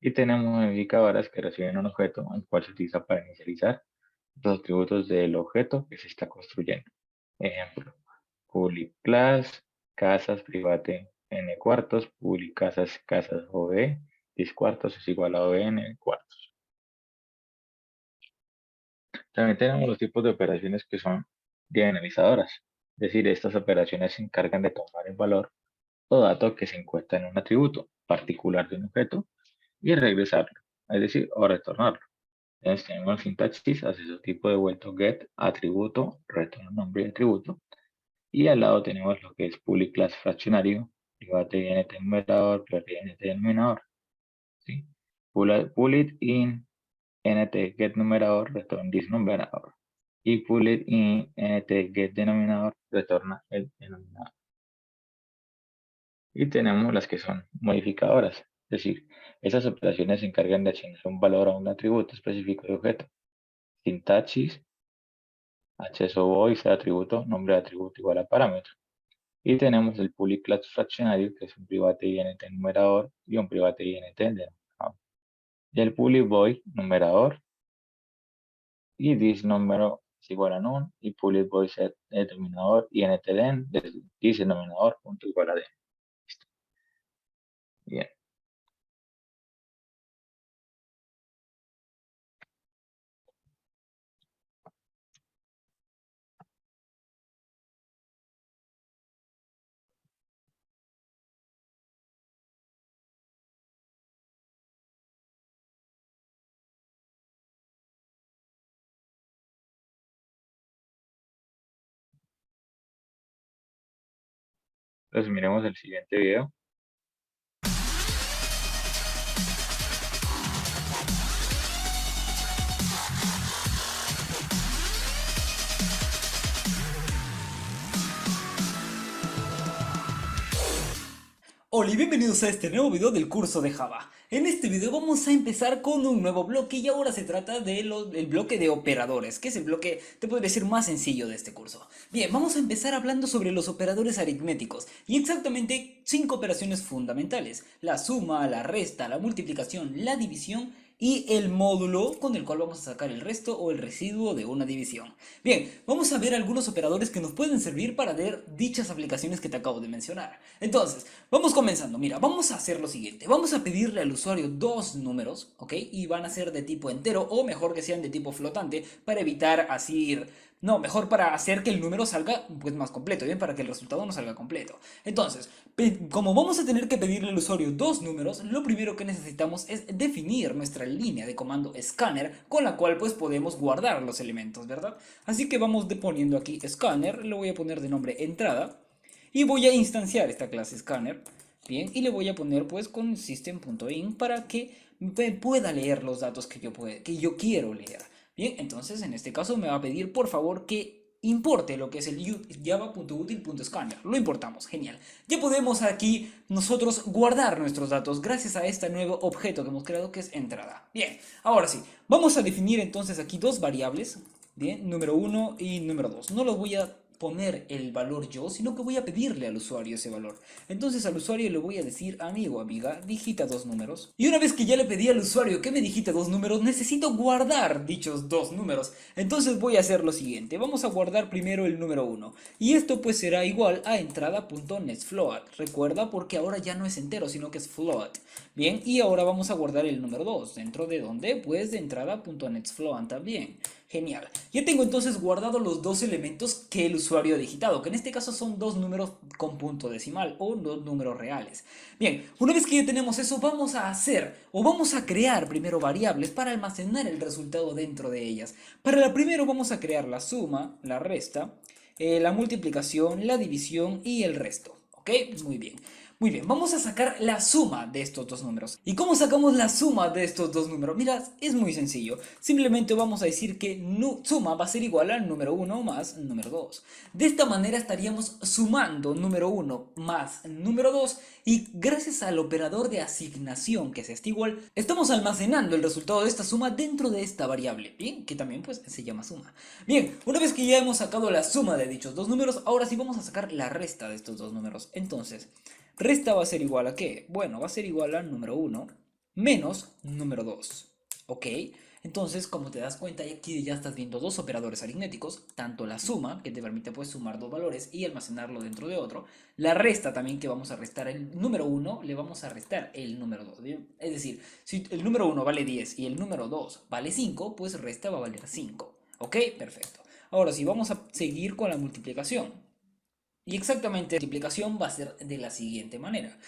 Y tenemos modificadoras que reciben un objeto, el cual se utiliza para inicializar los atributos del objeto que se está construyendo. Ejemplo, public class, casas, private n cuartos, public casas, casas OB, 10 cuartos es igual a ON cuartos. También tenemos los tipos de operaciones que son diagonalizadoras, es decir, estas operaciones se encargan de tomar el valor o dato que se encuentra en un atributo particular de un objeto y regresarlo, es decir, o retornarlo. Entonces tenemos sintaxis, acceso tipo devuelto, get, atributo, retorno nombre y atributo. Y al lado tenemos lo que es public class fraccionario, private int numerador, private int denominador. ¿Sí? Pull it in nt get numerador, retorna this numerador. Y pull it in nt get denominador, retorna el denominador. Y tenemos las que son modificadoras, es decir, esas operaciones se encargan de asignar un valor a un atributo específico de objeto. Sintaxis, acceso voice, atributo, nombre de atributo igual a parámetro. Y tenemos el public class fraccionario, que es un private int numerador y un private int denominador. Y el public void numerador y this número es igual a none y public void set denominador y ntden this denominador punto igual a d. Bien. Entonces miremos el siguiente video. Hola y bienvenidos a este nuevo video del curso de Java. En este video vamos a empezar con un nuevo bloque y ahora se trata del bloque de operadores, que es el bloque, te podría decir, más sencillo de este curso. Bien, vamos a empezar hablando sobre los operadores aritméticos y exactamente 5 operaciones fundamentales: la suma, la resta, la multiplicación, la división y el módulo con el cual vamos a sacar el resto o el residuo de una división. Bien, vamos a ver algunos operadores que nos pueden servir para ver dichas aplicaciones que te acabo de mencionar. Entonces, vamos comenzando. Mira, vamos a hacer lo siguiente. Vamos a pedirle al usuario dos números, ¿ok? Y van a ser de tipo entero o mejor que sean de tipo flotante para evitar así... No, mejor para hacer que el número salga pues más completo, ¿bien? Para que el resultado no salga completo. Entonces, como vamos a tener que pedirle al usuario dos números, lo primero que necesitamos es definir nuestra línea de comando scanner con la cual pues podemos guardar los elementos, ¿verdad? Así que vamos poniendo aquí scanner, lo voy a poner de nombre entrada y voy a instanciar esta clase scanner, ¿bien? Y le voy a poner pues con system.in para que pueda leer los datos que yo quiero leer. Bien, entonces en este caso me va a pedir por favor que importe lo que es el java.util.scanner. Lo importamos, genial. Ya podemos aquí nosotros guardar nuestros datos gracias a este nuevo objeto que hemos creado que es entrada. Bien, ahora sí, vamos a definir entonces aquí dos variables, bien, número 1 y número 2. No los voy a poner el valor yo, sino que voy a pedirle al usuario ese valor. Entonces al usuario le voy a decir: amigo, amiga, digita dos números. Y una vez que ya le pedí al usuario que me digite dos números, necesito guardar dichos dos números. Entonces voy a hacer lo siguiente: vamos a guardar primero el número 1 y esto pues será igual a entrada.nextFloat. Recuerda, porque ahora ya no es entero sino que es float. Bien, y ahora vamos a guardar el número 2. ¿Dentro de dónde? Pues de entrada.nextFloat también. Genial. Ya tengo entonces guardado los dos elementos que el usuario ha digitado, que en este caso son dos números con punto decimal o dos números reales. Bien, una vez que ya tenemos eso, vamos a hacer o vamos a crear primero variables para almacenar el resultado dentro de ellas. Para la primero vamos a crear la suma, la resta, la multiplicación, la división y el resto. ¿Ok? Muy bien. Muy bien, vamos a sacar la suma de estos dos números. ¿Y cómo sacamos la suma de estos dos números? Mirad, es muy sencillo. Simplemente vamos a decir que suma va a ser igual al número 1 más número 2. De esta manera estaríamos sumando número 1 más número 2 y gracias al operador de asignación que es este igual, estamos almacenando el resultado de esta suma dentro de esta variable, ¿bien? Que también pues se llama suma. Bien, una vez que ya hemos sacado la suma de dichos dos números, ahora sí vamos a sacar la resta de estos dos números. Entonces, resta va a ser igual a ¿qué? Bueno, va a ser igual a número 1 menos número 2. ¿Ok? Entonces, como te das cuenta, aquí ya estás viendo dos operadores aritméticos, tanto la suma, que te permite pues sumar dos valores y almacenarlo dentro de otro, la resta también, que vamos a restar el número 1, le vamos a restar el número 2. Es decir, si el número 1 vale 10 y el número 2 vale 5, pues resta va a valer 5. ¿Ok? Perfecto. Ahora sí, vamos a seguir con la multiplicación. Y exactamente la multiplicación va a ser de la siguiente manera.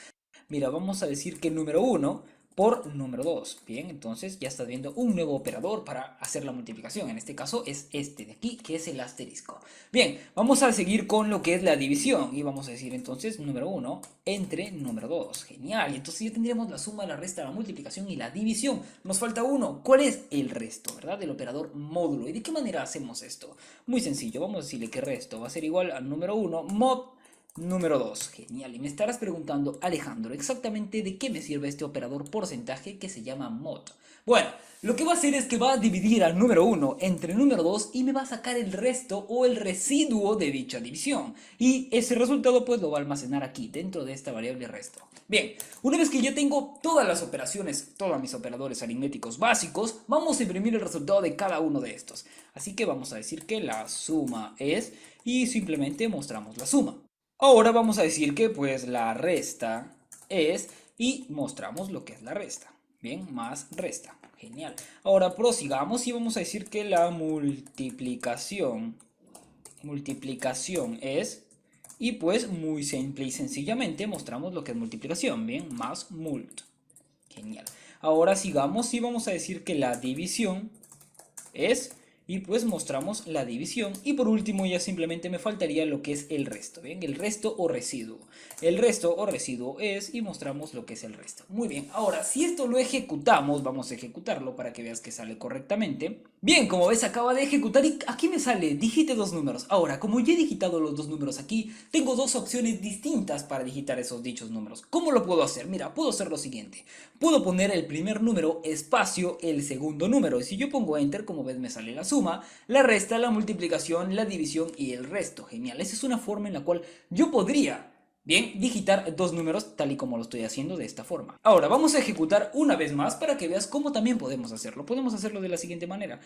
Mira, vamos a decir que número 1 por número 2. Bien, entonces ya estás viendo un nuevo operador para hacer la multiplicación. En este caso es este de aquí, que es el asterisco. Bien, vamos a seguir con lo que es la división. Y vamos a decir entonces número 1 entre número 2. Genial. Y entonces ya tendríamos la suma, la resta, la multiplicación y la división. Nos falta uno. ¿Cuál es el resto, verdad? Del operador módulo. ¿Y de qué manera hacemos esto? Muy sencillo. Vamos a decirle que resto va a ser igual al número 1 mod número 2, genial. Y me estarás preguntando, Alejandro, exactamente de qué me sirve este operador porcentaje que se llama mod. Bueno, lo que va a hacer es que va a dividir al número 1 entre el número 2 y me va a sacar el resto o el residuo de dicha división. Y ese resultado pues lo va a almacenar aquí, dentro de esta variable resto. Bien, una vez que ya tengo todas las operaciones, todos mis operadores aritméticos básicos, vamos a imprimir el resultado de cada uno de estos. Así que vamos a decir que la suma es, y simplemente mostramos la suma. Ahora vamos a decir que pues la resta es, y mostramos lo que es la resta. Bien, más resta. Genial. Ahora prosigamos y vamos a decir que la multiplicación es, y pues muy simple y sencillamente mostramos lo que es multiplicación. Bien, más mult. Genial. Ahora sigamos y vamos a decir que la división es, y pues mostramos la división. Y por último ya simplemente me faltaría lo que es el resto. Bien, el resto o residuo. El resto o residuo es, y mostramos lo que es el resto. Muy bien, ahora si esto lo ejecutamos, vamos a ejecutarlo para que veas que sale correctamente. Bien, como ves acaba de ejecutar y aquí me sale, digite dos números. Ahora, como ya he digitado los dos números aquí, tengo dos opciones distintas para digitar esos dichos números. ¿Cómo lo puedo hacer? Mira, puedo hacer lo siguiente. Puedo poner el primer número espacio el segundo número. Y si yo pongo enter, como ves me sale la suma, la resta, la multiplicación, la división y el resto. Genial, esa es una forma en la cual yo podría, bien, digitar dos números tal y como lo estoy haciendo de esta forma. Ahora vamos a ejecutar una vez más para que veas cómo también podemos hacerlo. Podemos hacerlo de la siguiente manera.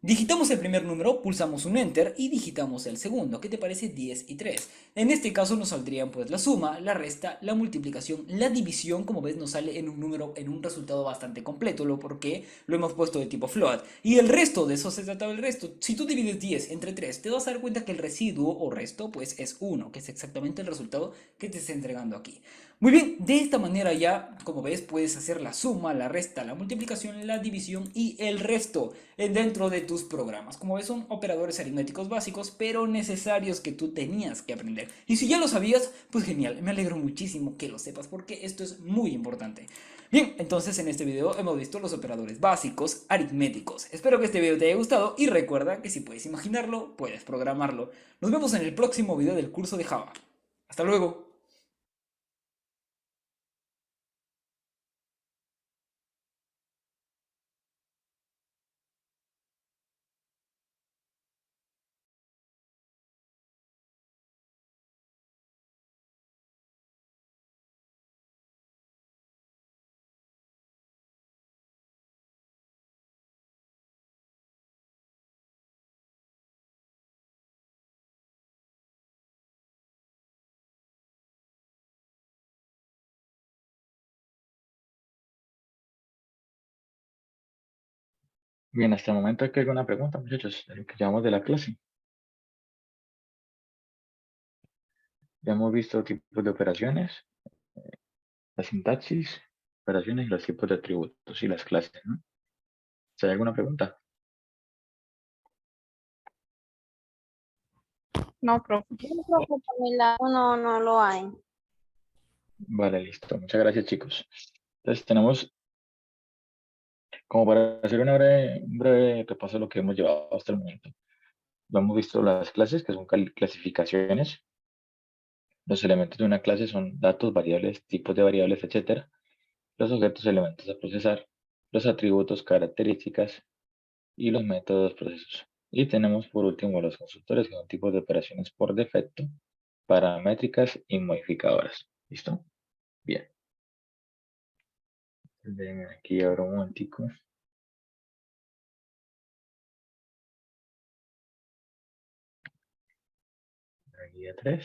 Digitamos el primer número, pulsamos un enter y digitamos el segundo. ¿Qué te parece? 10 y 3. En este caso nos saldrían pues la suma, la resta, la multiplicación, la división. Como ves nos sale en un número, en un resultado bastante completo, porque lo hemos puesto de tipo float. Y el resto, de eso se trataba el resto. Si tú divides 10 entre 3, te vas a dar cuenta que el residuo o resto pues es 1, que es exactamente el resultado que te está entregando aquí. Muy bien, de esta manera ya, como ves, puedes hacer la suma, la resta, la multiplicación, la división y el resto dentro de tus programas. Como ves, son operadores aritméticos básicos, pero necesarios que tú tenías que aprender. Y si ya lo sabías, pues genial, me alegro muchísimo que lo sepas porque esto es muy importante. Bien, entonces en este video hemos visto los operadores básicos aritméticos. Espero que este video te haya gustado y recuerda que si puedes imaginarlo, puedes programarlo. Nos vemos en el próximo video del curso de Java. Hasta luego. Bien, hasta el momento hay que alguna pregunta, muchachos, de lo que llevamos de la clase. Ya hemos visto tipos de operaciones, la sintaxis, operaciones y los tipos de atributos y las clases, ¿no? Si hay alguna pregunta. No, profe. Yo creo que Camila, no lo hay. Vale, listo. Muchas gracias, chicos. Entonces tenemos, como para hacer un breve repaso de lo que hemos llevado hasta el momento. Lo hemos visto las clases, que son clasificaciones. Los elementos de una clase son datos, variables, tipos de variables, etc. Los objetos, elementos a procesar, los atributos, características y los métodos, procesos. Y tenemos por último los constructores, que son tipos de operaciones por defecto, paramétricas y modificadoras. ¿Listo? Bien. Déjenme aquí abro un momentico. día 3.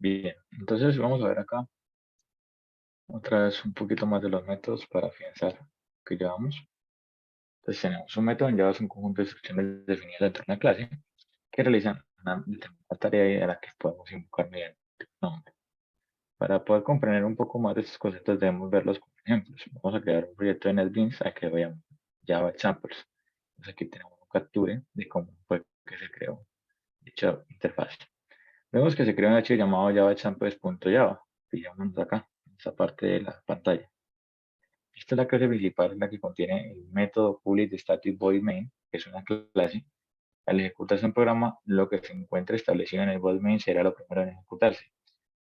Bien, entonces vamos a ver acá otra vez un poquito más de los métodos para afianzar lo que llevamos. Entonces tenemos un método en Java, es un conjunto de instrucciones definidas dentro de una clase que realizan una determinada tarea y a la que podemos invocar mediante un nombre. Para poder comprender un poco más de estos conceptos debemos verlos como ejemplos. Vamos a crear un proyecto de NetBeans a que veamos Java Examples. Entonces aquí tenemos un capture de cómo fue que se creó dicha interfaz. Vemos que se creó un archivo llamado javaexamples.java. Fijémonos acá, en esta parte de la pantalla. Esta es la clase principal, la que contiene el método public static void main, que es una clase. Al ejecutarse un programa, lo que se encuentra establecido en el void main será lo primero en ejecutarse.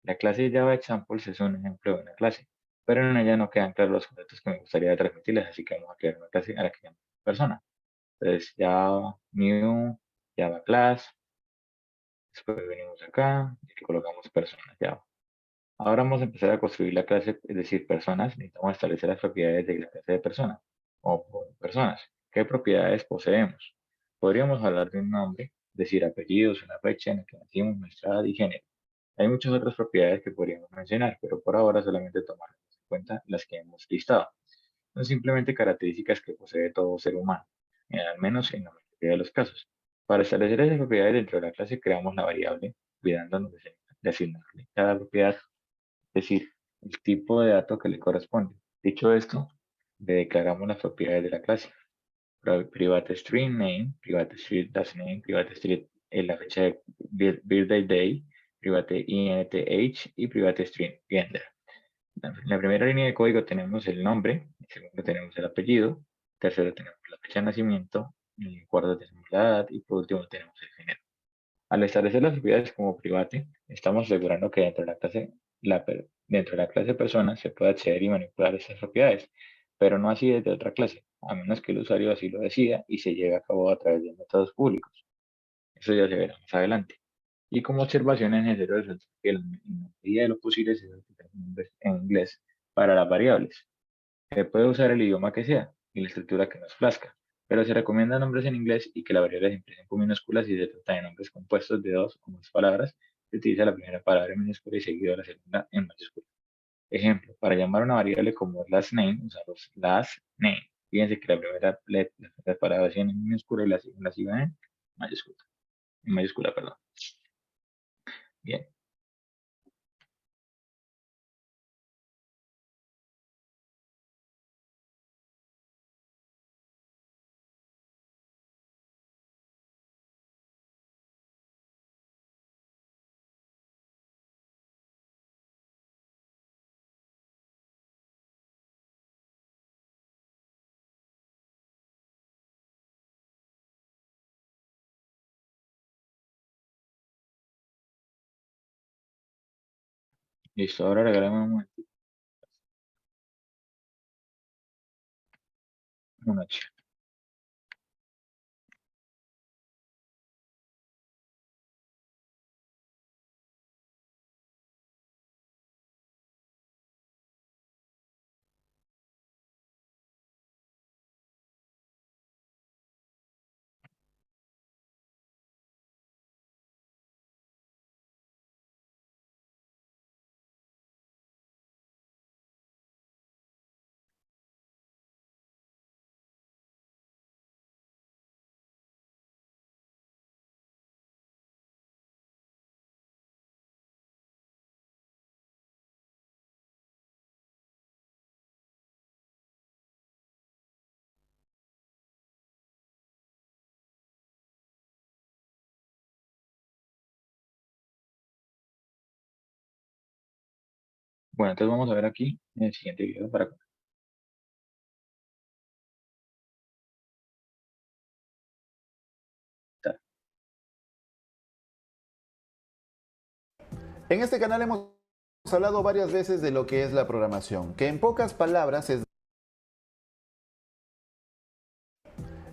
La clase Java Examples es un ejemplo de una clase, pero en ella no quedan claros los conceptos que me gustaría transmitirles, así que vamos a crear una clase a la que llamamos persona. Entonces, Java New, Java Class, después venimos acá y colocamos personas Java. Ahora vamos a empezar a construir la clase, es decir, personas. Necesitamos establecer las propiedades de la clase de persona o personas. ¿Qué propiedades poseemos? Podríamos hablar de un nombre, decir apellidos, una fecha en la que nacimos, nuestra edad y género. Hay muchas otras propiedades que podríamos mencionar, pero por ahora solamente tomaremos en cuenta las que hemos listado. Son simplemente características que posee todo ser humano, al menos en la mayoría de los casos. Para establecer esas propiedades dentro de la clase, creamos la variable, cuidándonos de asignarle cada propiedad, es decir, el tipo de dato que le corresponde. Dicho esto, le declaramos las propiedades de la clase. Private string name, private string last name, private string la fecha de birthday day, private int age y private string gender. En la primera línea de código tenemos el nombre, en segundo tenemos el apellido, en tercero tenemos la fecha de nacimiento, en cuarto tenemos la edad y por último tenemos el género. Al establecer las propiedades como private, estamos asegurando que dentro de la clase persona se puede acceder y manipular esas propiedades, pero no así desde otra clase, a menos que el usuario así lo decida y se lleve a cabo a través de métodos públicos. Eso ya se verá más adelante. Y como observación es necesario resaltar que en la medida de lo posible se debe utilizar nombres en inglés para las variables. Se puede usar el idioma que sea y la estructura que nos plazca, pero se recomienda nombres en inglés y que la variable se empiece con minúsculas si se trata de nombres compuestos de dos o más palabras. Se utiliza la primera palabra en minúscula y seguido la segunda en mayúscula. Ejemplo, para llamar una variable como last name, usamos last name. Fíjense que la primera palabra sigue en minúscula y la segunda sigue en mayúscula. En mayúscula, perdón. Bien. Listo, ahora regálame un momento. Una noche. Bueno, entonces vamos a ver aquí en el siguiente video para En este canal hemos hablado varias veces de lo que es la programación, que en pocas palabras es...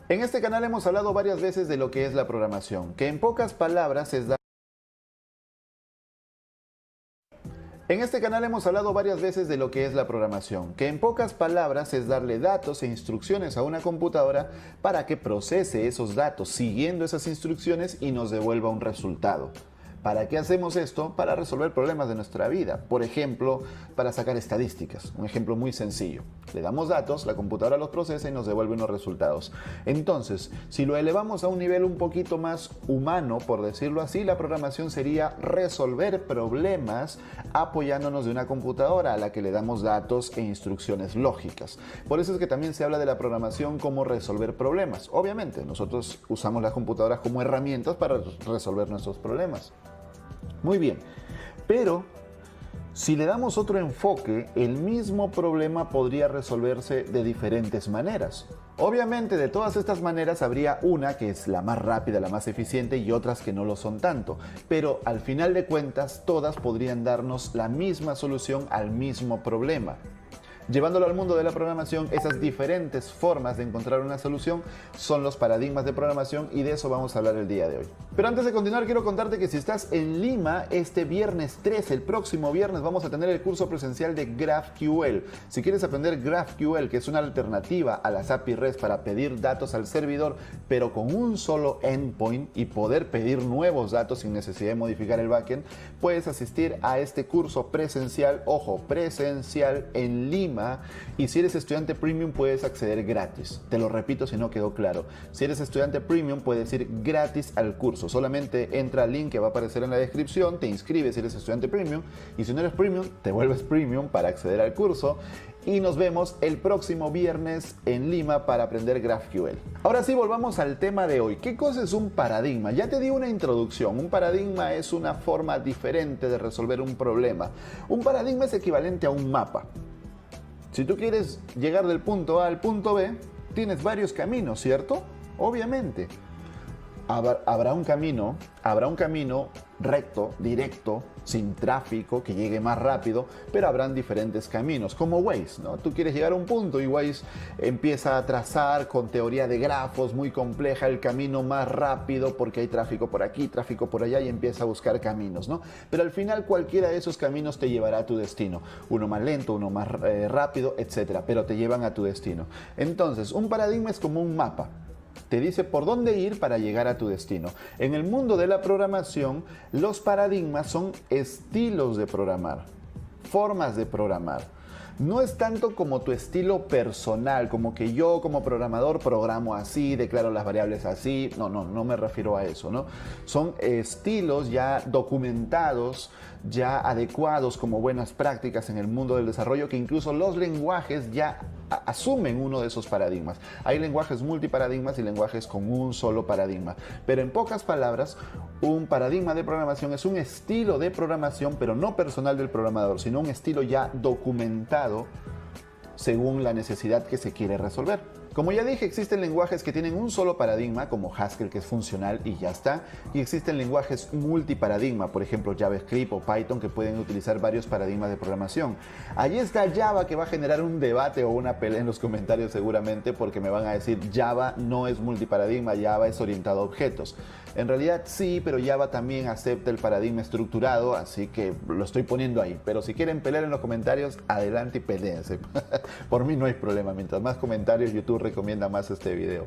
En este canal hemos hablado varias veces de lo que es la programación, que en pocas palabras es dar... En este canal hemos hablado varias veces de lo que es la programación, que en pocas palabras es darle datos e instrucciones a una computadora para que procese esos datos siguiendo esas instrucciones y nos devuelva un resultado. ¿Para qué hacemos esto? Para resolver problemas de nuestra vida. Por ejemplo, para sacar estadísticas. Un ejemplo muy sencillo. Le damos datos, la computadora los procesa y nos devuelve unos resultados. Entonces, si lo elevamos a un nivel un poquito más humano, por decirlo así, la programación sería resolver problemas apoyándonos de una computadora a la que le damos datos e instrucciones lógicas. Por eso es que también se habla de la programación como resolver problemas. Obviamente, nosotros usamos las computadoras como herramientas para resolver nuestros problemas. Muy bien, pero si le damos otro enfoque, el mismo problema podría resolverse de diferentes maneras. Obviamente de todas estas maneras habría una que es la más rápida, la más eficiente y otras que no lo son tanto. Pero al final de cuentas todas podrían darnos la misma solución al mismo problema. Llevándolo al mundo de la programación, esas diferentes formas de encontrar una solución son los paradigmas de programación y de eso vamos a hablar el día de hoy. Pero antes de continuar, quiero contarte que si estás en Lima, este viernes 13, el próximo viernes, vamos a tener el curso presencial de GraphQL. Si quieres aprender GraphQL, que es una alternativa a las API REST para pedir datos al servidor, pero con un solo endpoint y poder pedir nuevos datos sin necesidad de modificar el backend, puedes asistir a este curso presencial, ojo, presencial en Lima. Y si eres estudiante premium puedes acceder gratis. Te lo repito si no quedó claro. Si eres estudiante premium puedes ir gratis al curso. Solamente entra al link que va a aparecer en la descripción, te inscribes si eres estudiante premium y si no eres premium te vuelves premium para acceder al curso. Y nos vemos el próximo viernes en Lima para aprender GraphQL. Ahora sí, volvamos al tema de hoy. ¿Qué cosa es un paradigma? Ya te di una introducción. Un paradigma es una forma diferente de resolver un problema. Un paradigma es equivalente a un mapa. Si tú quieres llegar del punto A al punto B, tienes varios caminos, ¿cierto? Obviamente. Habrá un camino recto, directo, sin tráfico, que llegue más rápido, pero habrán diferentes caminos, como Waze, ¿no? Tú quieres llegar a un punto y Waze empieza a trazar con teoría de grafos muy compleja el camino más rápido porque hay tráfico por aquí, tráfico por allá y empieza a buscar caminos, ¿no? Pero al final cualquiera de esos caminos te llevará a tu destino, uno más lento, uno más rápido, etcétera, pero te llevan a tu destino. Entonces, un paradigma es como un mapa. Te dice por dónde ir para llegar a tu destino. En el mundo de la programación, los paradigmas son estilos de programar, formas de programar. No es tanto como tu estilo personal, como que yo como programador programo así, declaro las variables así. No me refiero a eso, ¿no? Son estilos ya documentados, ya adecuados como buenas prácticas en el mundo del desarrollo, que incluso los lenguajes ya asumen uno de esos paradigmas. Hay lenguajes multiparadigmas y lenguajes con un solo paradigma. Pero en pocas palabras, un paradigma de programación es un estilo de programación, pero no personal del programador, sino un estilo ya documentado según la necesidad que se quiere resolver. Como ya dije, existen lenguajes que tienen un solo paradigma, como Haskell, que es funcional y ya está, y existen lenguajes multiparadigma, por ejemplo JavaScript o Python, que pueden utilizar varios paradigmas de programación. Allí está Java, que va a generar un debate o una pelea en los comentarios seguramente, porque me van a decir Java no es multiparadigma, Java es orientado a objetos. En realidad sí, pero Java también acepta el paradigma estructurado, así que lo estoy poniendo ahí. Pero si quieren pelear en los comentarios, adelante y peleense. Por mí no hay problema, mientras más comentarios YouTube recomienda más este video.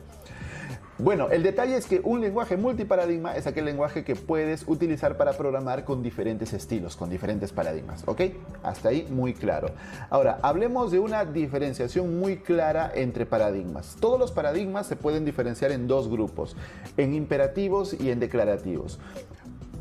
Bueno, el detalle es que un lenguaje multiparadigma es aquel lenguaje que puedes utilizar para programar con diferentes estilos, con diferentes paradigmas, ¿ok? Hasta ahí muy claro. Ahora, hablemos de una diferenciación muy clara entre paradigmas. Todos los paradigmas se pueden diferenciar en dos grupos, en imperativos y en declarativos.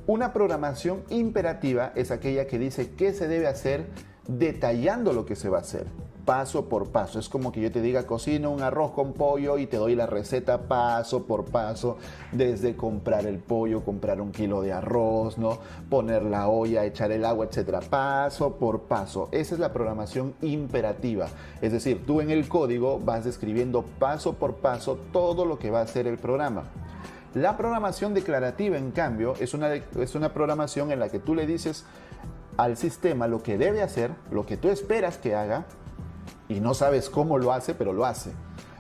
Una programación imperativa es aquella que dice qué se debe hacer detallando lo que se va a hacer, paso por paso. Es como que yo te diga cocina un arroz con pollo y te doy la receta paso por paso, desde comprar el pollo, comprar 1 kilo de arroz, ¿no? Poner la olla, echar el agua, etcétera, paso por paso. Esa es la programación imperativa. Es decir, tú en el código vas describiendo paso por paso todo lo que va a hacer el programa. La programación declarativa, en cambio, es una programación en la que tú le dices al sistema lo que debe hacer, lo que tú esperas que haga, y no sabes cómo lo hace, pero lo hace.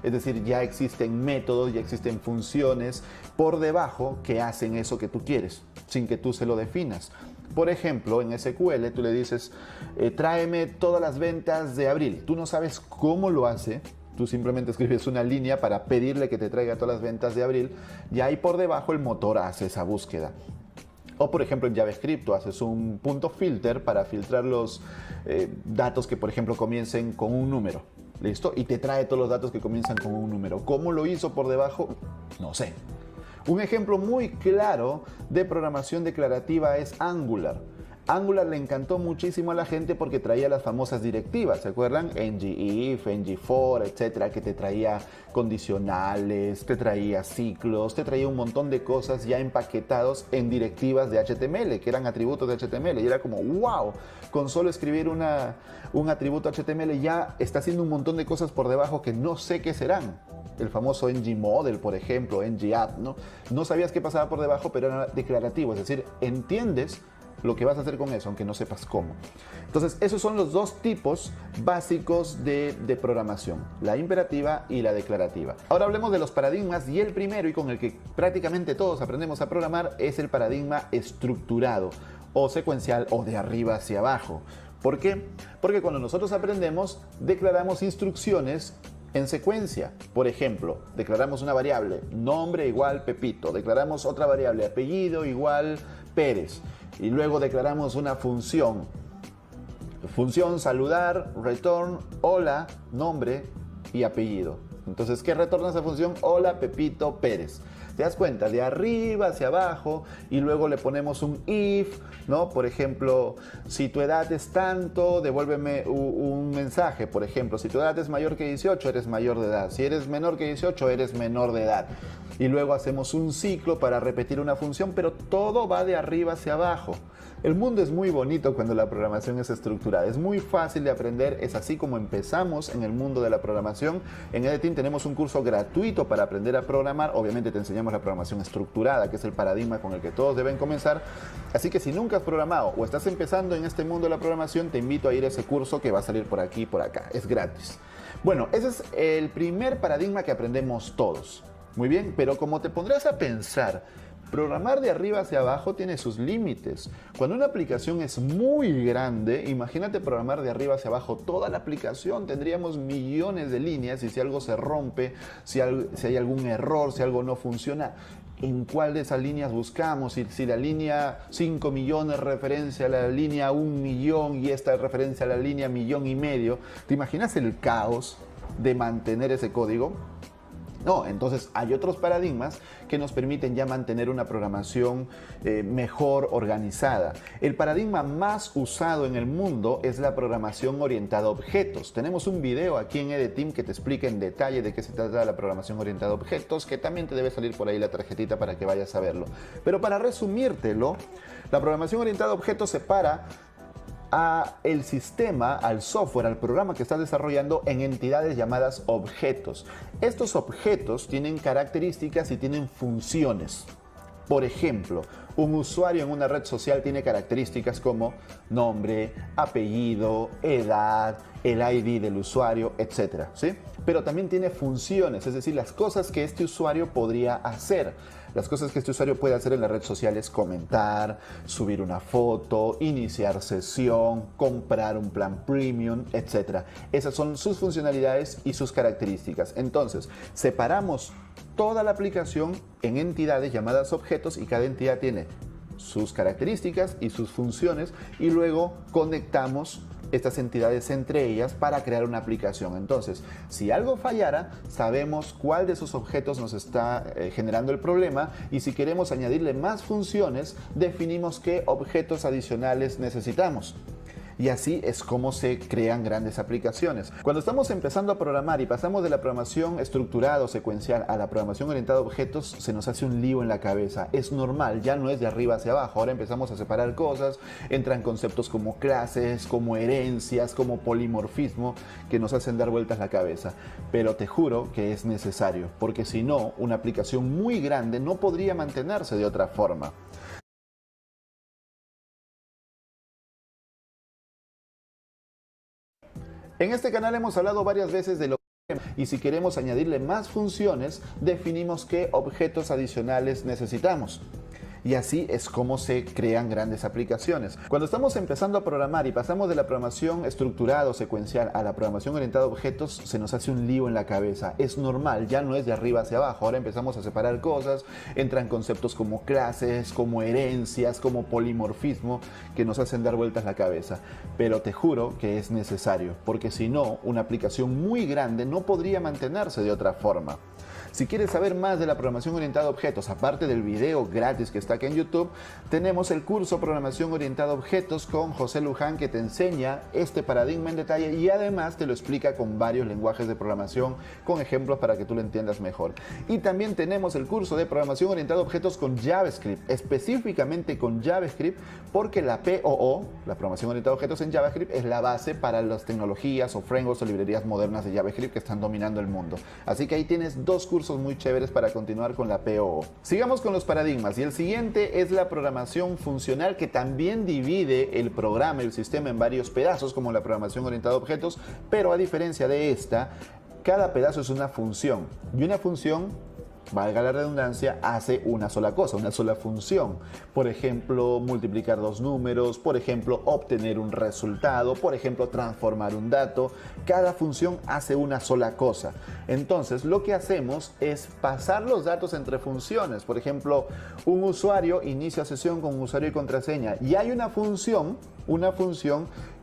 Es decir, ya existen métodos, ya existen funciones por debajo que hacen eso que tú quieres, sin que tú se lo definas. Por ejemplo, en SQL tú le dices, tráeme todas las ventas de abril. Tú no sabes cómo lo hace, tú simplemente escribes una línea para pedirle que te traiga todas las ventas de abril, y ahí por debajo el motor hace esa búsqueda. O por ejemplo en JavaScript tú haces un punto filter para filtrar los datos que por ejemplo comiencen con un número. ¿Listo? Y te trae todos los datos que comienzan con un número. ¿Cómo lo hizo por debajo? No sé. Un ejemplo muy claro de programación declarativa es Angular. Angular le encantó muchísimo a la gente porque traía las famosas directivas, ¿se acuerdan? ngIf, ngFor, etcétera, que te traía condicionales, te traía ciclos, te traía un montón de cosas ya empaquetados en directivas de HTML, que eran atributos de HTML, y era como, wow, con solo escribir un atributo HTML ya está haciendo un montón de cosas por debajo que no sé qué serán. El famoso ngModel, por ejemplo, ngApp, ¿no? No sabías qué pasaba por debajo, pero era declarativo, es decir, entiendes lo que vas a hacer con eso, aunque no sepas cómo. Entonces, esos son los dos tipos básicos de programación, la imperativa y la declarativa. Ahora hablemos de los paradigmas, y el primero, y con el que prácticamente todos aprendemos a programar, es el paradigma estructurado, o secuencial, o de arriba hacia abajo. ¿Por qué? Porque cuando nosotros aprendemos, declaramos instrucciones en secuencia. Por ejemplo, declaramos una variable, nombre igual Pepito, declaramos otra variable, apellido igual Pérez, y luego declaramos una función saludar, return, hola, nombre y apellido. Entonces, ¿qué retorna esa función? Hola Pepito Pérez. ¿Te das cuenta? De arriba hacia abajo, y luego le ponemos un if, ¿no? Por ejemplo, si tu edad es tanto, devuélveme un mensaje. Por ejemplo, si tu edad es mayor que 18, eres mayor de edad. Si eres menor que 18, eres menor de edad. Y luego hacemos un ciclo para repetir una función, pero todo va de arriba hacia abajo. El mundo es muy bonito cuando la programación es estructurada. Es muy fácil de aprender, es así como empezamos en el mundo de la programación. En EdTeam tenemos un curso gratuito para aprender a programar. Obviamente te enseñamos la programación estructurada, que es el paradigma con el que todos deben comenzar. Así que si nunca has programado o estás empezando en este mundo de la programación, te invito a ir a ese curso que va a salir por aquí y por acá. Es gratis. Bueno, ese es el primer paradigma que aprendemos todos. Muy bien, pero como te pondrás a pensar, programar de arriba hacia abajo tiene sus límites. Cuando una aplicación es muy grande, imagínate programar de arriba hacia abajo toda la aplicación. Tendríamos millones de líneas, y si algo se rompe, si hay algún error, si algo no funciona, ¿en cuál de esas líneas buscamos? Si la línea 5 millones referencia a la línea 1 millón y esta referencia a la línea 1,5 millones, ¿te imaginas el caos de mantener ese código? No, entonces hay otros paradigmas que nos permiten ya mantener una programación mejor organizada. El paradigma más usado en el mundo es la programación orientada a objetos. Tenemos un video aquí en EdTeam que te explica en detalle de qué se trata la programación orientada a objetos, que también te debe salir por ahí la tarjetita para que vayas a verlo. Pero para resumírtelo, la programación orientada a objetos separa el sistema, al software, al programa que estás desarrollando en entidades llamadas objetos. Estos objetos tienen características y tienen funciones. Por ejemplo, un usuario en una red social tiene características como nombre, apellido, edad, el ID del usuario, etc. ¿Sí? Pero también tiene funciones, es decir, las cosas que este usuario podría hacer. Las cosas que este usuario puede hacer en la red social es comentar, subir una foto, iniciar sesión, comprar un plan premium, etc. Esas son sus funcionalidades y sus características. Entonces, separamos toda la aplicación en entidades llamadas objetos, y cada entidad tiene sus características y sus funciones, y luego conectamos estas entidades entre ellas para crear una aplicación. Entonces, si algo fallara, sabemos cuál de esos objetos nos está generando el problema, y si queremos añadirle más funciones, definimos qué objetos adicionales necesitamos. Y así es como se crean grandes aplicaciones. Cuando estamos empezando a programar y pasamos de la programación estructurada o secuencial a la programación orientada a objetos, se nos hace un lío en la cabeza. Es normal, ya no es de arriba hacia abajo. Ahora empezamos a separar cosas, entran conceptos como clases, como herencias, como polimorfismo, que nos hacen dar vueltas la cabeza. Pero te juro que es necesario, porque si no, una aplicación muy grande no podría mantenerse de otra forma. En este canal hemos hablado varias veces de lo que, y si queremos añadirle más funciones, definimos qué objetos adicionales necesitamos. Y así es como se crean grandes aplicaciones. Cuando estamos empezando a programar y pasamos de la programación estructurada o secuencial a la programación orientada a objetos, se nos hace un lío en la cabeza. Es normal, ya no es de arriba hacia abajo. Ahora empezamos a separar cosas, entran conceptos como clases, como herencias, como polimorfismo, que nos hacen dar vueltas la cabeza. Pero te juro que es necesario, porque si no, una aplicación muy grande no podría mantenerse de otra forma. Si quieres saber más de la programación orientada a objetos, aparte del video gratis que está aquí en YouTube, tenemos el curso Programación Orientada a Objetos con José Luján, que te enseña este paradigma en detalle y además te lo explica con varios lenguajes de programación, con ejemplos para que tú lo entiendas mejor. Y también tenemos el curso de Programación Orientada a Objetos con JavaScript, específicamente con JavaScript, porque la POO, la Programación Orientada a Objetos en JavaScript, es la base para las tecnologías o frameworks o librerías modernas de JavaScript que están dominando el mundo. Así que ahí tienes dos cursos muy chéveres para continuar con la POO. Sigamos con los paradigmas y el siguiente es la programación funcional, que también divide el programa, el sistema en varios pedazos como la programación orientada a objetos, pero a diferencia de esta, cada pedazo es una función y una función, valga la redundancia, hace una sola cosa, una sola función. Por ejemplo, multiplicar dos números, por ejemplo, obtener un resultado, por ejemplo, transformar un dato. Cada función hace una sola cosa. Entonces, lo que hacemos es pasar los datos entre funciones. Por ejemplo, un usuario inicia sesión con usuario y contraseña y hay una función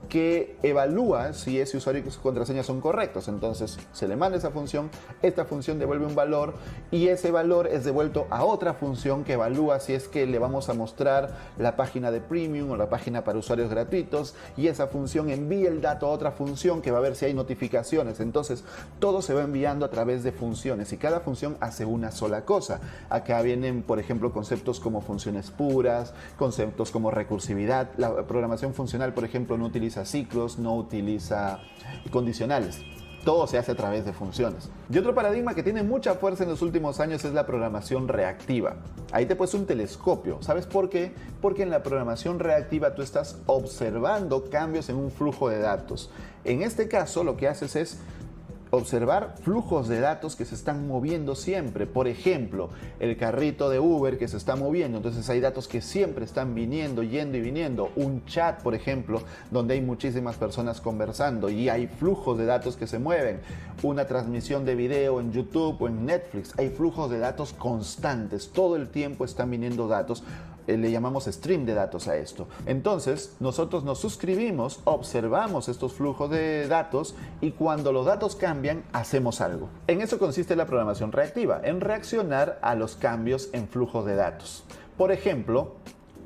que evalúa si ese usuario y su contraseña son correctos. Entonces se le manda esa función, esta función devuelve un valor y ese valor es devuelto a otra función que evalúa si es que le vamos a mostrar la página de premium o la página para usuarios gratuitos, y esa función envía el dato a otra función que va a ver si hay notificaciones. Entonces todo se va enviando a través de funciones y cada función hace una sola cosa. Acá vienen, por ejemplo, conceptos como funciones puras, conceptos como recursividad. La programación funcional, por ejemplo, no utiliza ciclos, no utiliza condicionales. Todo se hace a través de funciones. Y otro paradigma que tiene mucha fuerza en los últimos años es la programación reactiva. Ahí te pones un telescopio. ¿Sabes por qué? Porque en la programación reactiva tú estás observando cambios en un flujo de datos. En este caso, lo que haces es observar flujos de datos que se están moviendo siempre. Por ejemplo, el carrito de Uber que se está moviendo, entonces hay datos que siempre están viniendo, yendo y viniendo. Un chat, por ejemplo, donde hay muchísimas personas conversando y hay flujos de datos que se mueven. Una transmisión de video en YouTube o en Netflix, hay flujos de datos constantes. Todo el tiempo están viniendo datos. Le llamamos stream de datos a esto. Entonces, nosotros nos suscribimos, observamos estos flujos de datos y cuando los datos cambian, hacemos algo. En eso consiste la programación reactiva, en reaccionar a los cambios en flujos de datos. Por ejemplo,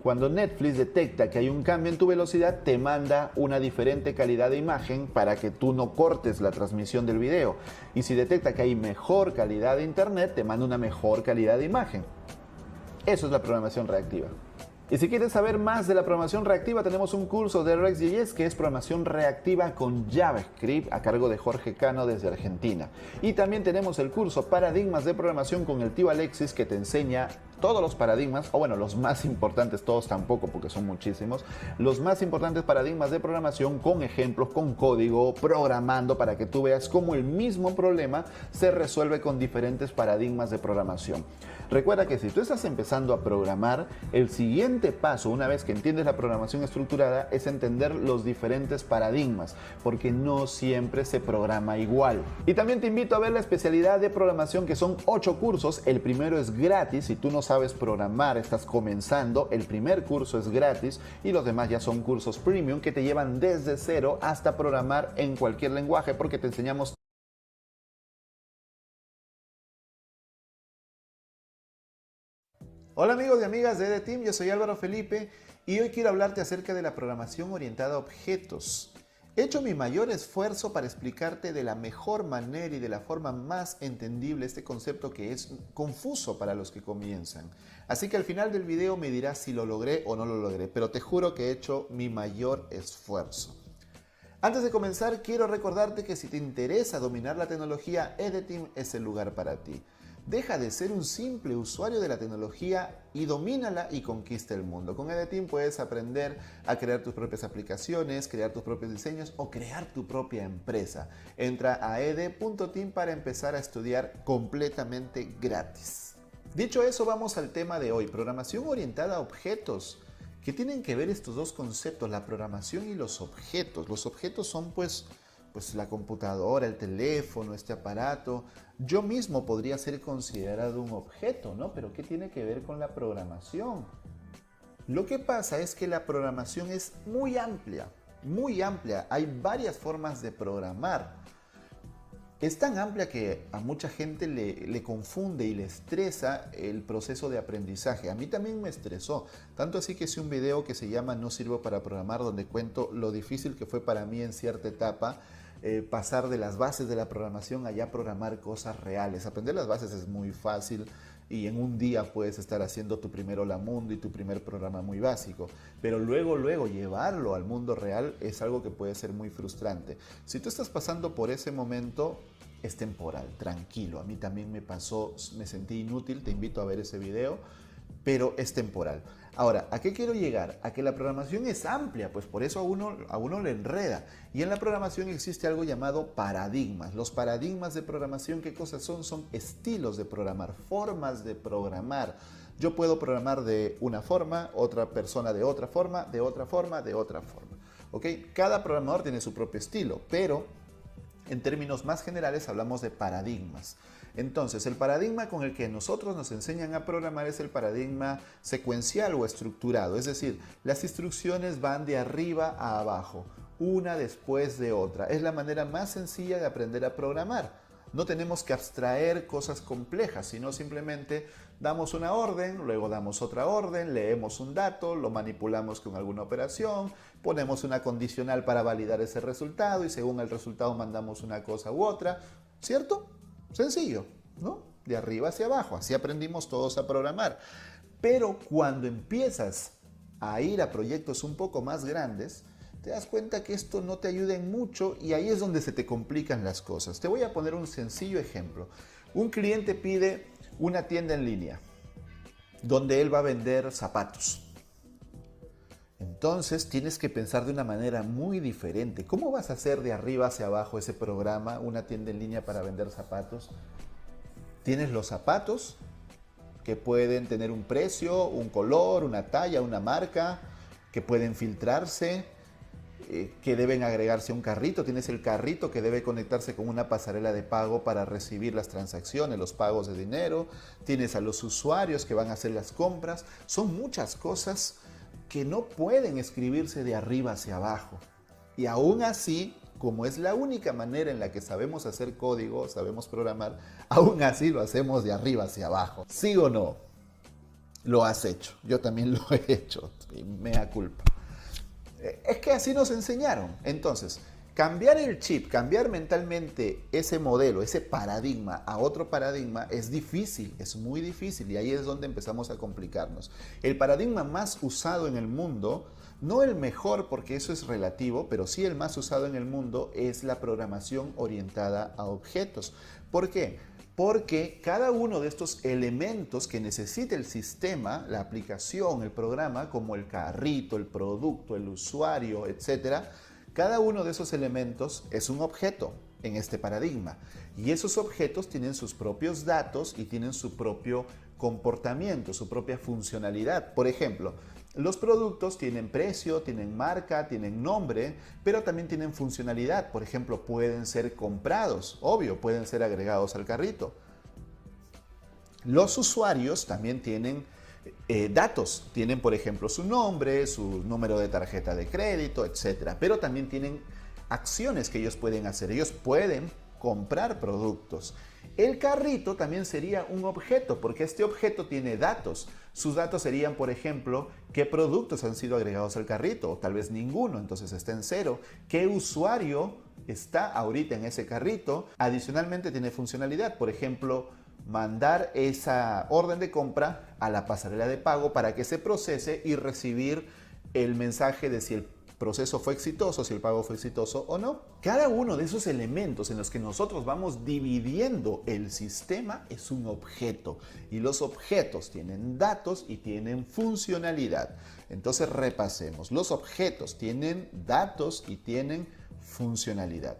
cuando Netflix detecta que hay un cambio en tu velocidad, te manda una diferente calidad de imagen para que tú no cortes la transmisión del video. Y si detecta que hay mejor calidad de internet, te manda una mejor calidad de imagen. Eso es la programación reactiva. Y si quieres saber más de la programación reactiva, tenemos un curso de RxJS que es programación reactiva con JavaScript a cargo de Jorge Cano desde Argentina. Y también tenemos el curso Paradigmas de Programación con el tío Alexis, que te enseña todos los paradigmas, o bueno, los más importantes, todos tampoco porque son muchísimos, los más importantes paradigmas de programación con ejemplos, con código, programando para que tú veas cómo el mismo problema se resuelve con diferentes paradigmas de programación. Recuerda que si tú estás empezando a programar, el siguiente paso, una vez que entiendes la programación estructurada, es entender los diferentes paradigmas, porque no siempre se programa igual. Y también te invito a ver la especialidad de programación, que son 8 cursos. El primero es gratis. Si tú no sabes programar, estás comenzando, el primer curso es gratis y los demás ya son cursos premium que te llevan desde cero hasta programar en cualquier lenguaje, porque te enseñamos Hola amigos y amigas de EDETeam, yo soy Álvaro Felipe y hoy quiero hablarte acerca de la programación orientada a objetos. He hecho mi mayor esfuerzo para explicarte de la mejor manera y de la forma más entendible este concepto que es confuso para los que comienzan. Así que al final del video me dirás si lo logré o no lo logré, pero te juro que he hecho mi mayor esfuerzo. Antes de comenzar, quiero recordarte que si te interesa dominar la tecnología, EDETeam es el lugar para ti. Deja de ser un simple usuario de la tecnología y domínala y conquista el mundo. Con EDETeam puedes aprender a crear tus propias aplicaciones, crear tus propios diseños o crear tu propia empresa. Entra a ed.team para empezar a estudiar completamente gratis. Dicho eso, vamos al tema de hoy, programación orientada a objetos. ¿Qué tienen que ver estos dos conceptos, la programación y los objetos? Los objetos son pues la computadora, el teléfono, este aparato. Yo mismo podría ser considerado un objeto, ¿no? Pero ¿qué tiene que ver con la programación? Lo que pasa es que la programación es muy amplia, muy amplia. Hay varias formas de programar. Es tan amplia que a mucha gente le confunde y le estresa el proceso de aprendizaje. A mí también me estresó. Tanto así que hice un video que se llama No sirvo para programar, donde cuento lo difícil que fue para mí en cierta etapa pasar de las bases de la programación a ya programar cosas reales. Aprender las bases es muy fácil y en un día puedes estar haciendo tu primer Hola Mundo y tu primer programa muy básico. Pero luego llevarlo al mundo real es algo que puede ser muy frustrante. Si tú estás pasando por ese momento, es temporal, tranquilo. A mí también me pasó, me sentí inútil, te invito a ver ese video, pero es temporal. Ahora, ¿a qué quiero llegar? A que la programación es amplia, pues por eso a uno le enreda. Y en la programación existe algo llamado paradigmas. Los paradigmas de programación, ¿qué cosas son? Son estilos de programar, formas de programar. Yo puedo programar de una forma, otra persona de otra forma, de otra forma, de otra forma. ¿Ok? Cada programador tiene su propio estilo, pero en términos más generales hablamos de paradigmas. Entonces, el paradigma con el que nosotros nos enseñan a programar es el paradigma secuencial o estructurado. Es decir, las instrucciones van de arriba a abajo, una después de otra. Es la manera más sencilla de aprender a programar. No tenemos que abstraer cosas complejas, sino simplemente damos una orden, luego damos otra orden, leemos un dato, lo manipulamos con alguna operación, ponemos una condicional para validar ese resultado y según el resultado mandamos una cosa u otra, ¿cierto? Sencillo, ¿no? De arriba hacia abajo, así aprendimos todos a programar. Pero cuando empiezas a ir a proyectos un poco más grandes, te das cuenta que esto no te ayuda en mucho y ahí es donde se te complican las cosas. Te voy a poner un sencillo ejemplo. Un cliente pide una tienda en línea donde él va a vender zapatos. Entonces tienes que pensar de una manera muy diferente. ¿Cómo vas a hacer de arriba hacia abajo ese programa, una tienda en línea para vender zapatos? Tienes los zapatos que pueden tener un precio, un color, una talla, una marca, que pueden filtrarse, que deben agregarse a un carrito. Tienes el carrito que debe conectarse con una pasarela de pago para recibir las transacciones, los pagos de dinero. Tienes a los usuarios que van a hacer las compras. Son muchas cosas que no pueden escribirse de arriba hacia abajo. Y aún así, como es la única manera en la que sabemos hacer código, sabemos programar, aún así lo hacemos de arriba hacia abajo. ¿Sí o no? Lo has hecho. Yo también lo he hecho. Mea culpa. Es que así nos enseñaron. Entonces, cambiar el chip, cambiar mentalmente ese modelo, ese paradigma a otro paradigma es difícil, es muy difícil y ahí es donde empezamos a complicarnos. El paradigma más usado en el mundo, no el mejor porque eso es relativo, pero sí el más usado en el mundo es la programación orientada a objetos. ¿Por qué? Porque cada uno de estos elementos que necesita el sistema, la aplicación, el programa, como el carrito, el producto, el usuario, etcétera, cada uno de esos elementos es un objeto en este paradigma. Y esos objetos tienen sus propios datos y tienen su propio comportamiento, su propia funcionalidad. Por ejemplo, los productos tienen precio, tienen marca, tienen nombre, pero también tienen funcionalidad. Por ejemplo, pueden ser comprados, obvio, pueden ser agregados al carrito. Los usuarios también tienen datos. Tienen, por ejemplo, su nombre, su número de tarjeta de crédito, etc. Pero también tienen acciones que ellos pueden hacer. Ellos pueden comprar productos. El carrito también sería un objeto, porque este objeto tiene datos. Sus datos serían, por ejemplo, qué productos han sido agregados al carrito, o tal vez ninguno, entonces está en 0. ¿Qué usuario está ahorita en ese carrito? Adicionalmente tiene funcionalidad, por ejemplo, mandar esa orden de compra a la pasarela de pago para que se procese y recibir el mensaje de si el proceso fue exitoso, si el pago fue exitoso o no. Cada uno de esos elementos en los que nosotros vamos dividiendo el sistema es un objeto, y los objetos tienen datos y tienen funcionalidad. Entonces repasemos, los objetos tienen datos y tienen funcionalidad.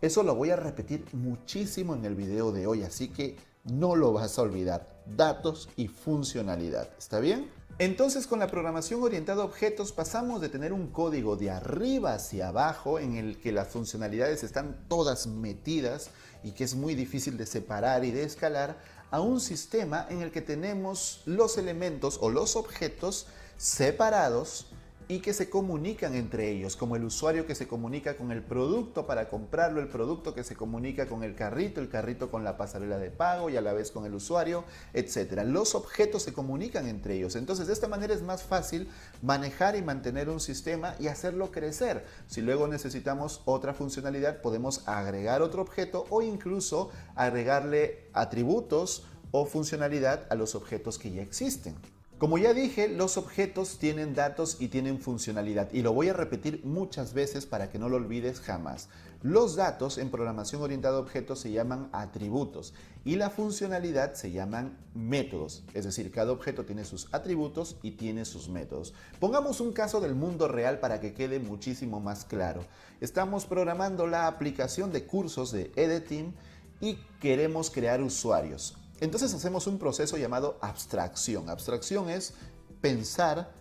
Eso lo voy a repetir muchísimo en el video de hoy, así que no lo vas a olvidar. Datos y funcionalidad, ¿está bien? Entonces, con la programación orientada a objetos pasamos de tener un código de arriba hacia abajo en el que las funcionalidades están todas metidas y que es muy difícil de separar y de escalar, a un sistema en el que tenemos los elementos o los objetos separados y que se comunican entre ellos, como el usuario que se comunica con el producto para comprarlo, el producto que se comunica con el carrito con la pasarela de pago y a la vez con el usuario, etc. Los objetos se comunican entre ellos, entonces de esta manera es más fácil manejar y mantener un sistema y hacerlo crecer. Si luego necesitamos otra funcionalidad, podemos agregar otro objeto o incluso agregarle atributos o funcionalidad a los objetos que ya existen. Como ya dije, los objetos tienen datos y tienen funcionalidad, y lo voy a repetir muchas veces para que no lo olvides jamás. Los datos en programación orientada a objetos se llaman atributos y la funcionalidad se llaman métodos, es decir, cada objeto tiene sus atributos y tiene sus métodos. Pongamos un caso del mundo real para que quede muchísimo más claro. Estamos programando la aplicación de cursos de EDTeam y queremos crear usuarios. Entonces hacemos un proceso llamado abstracción. Abstracción es pensar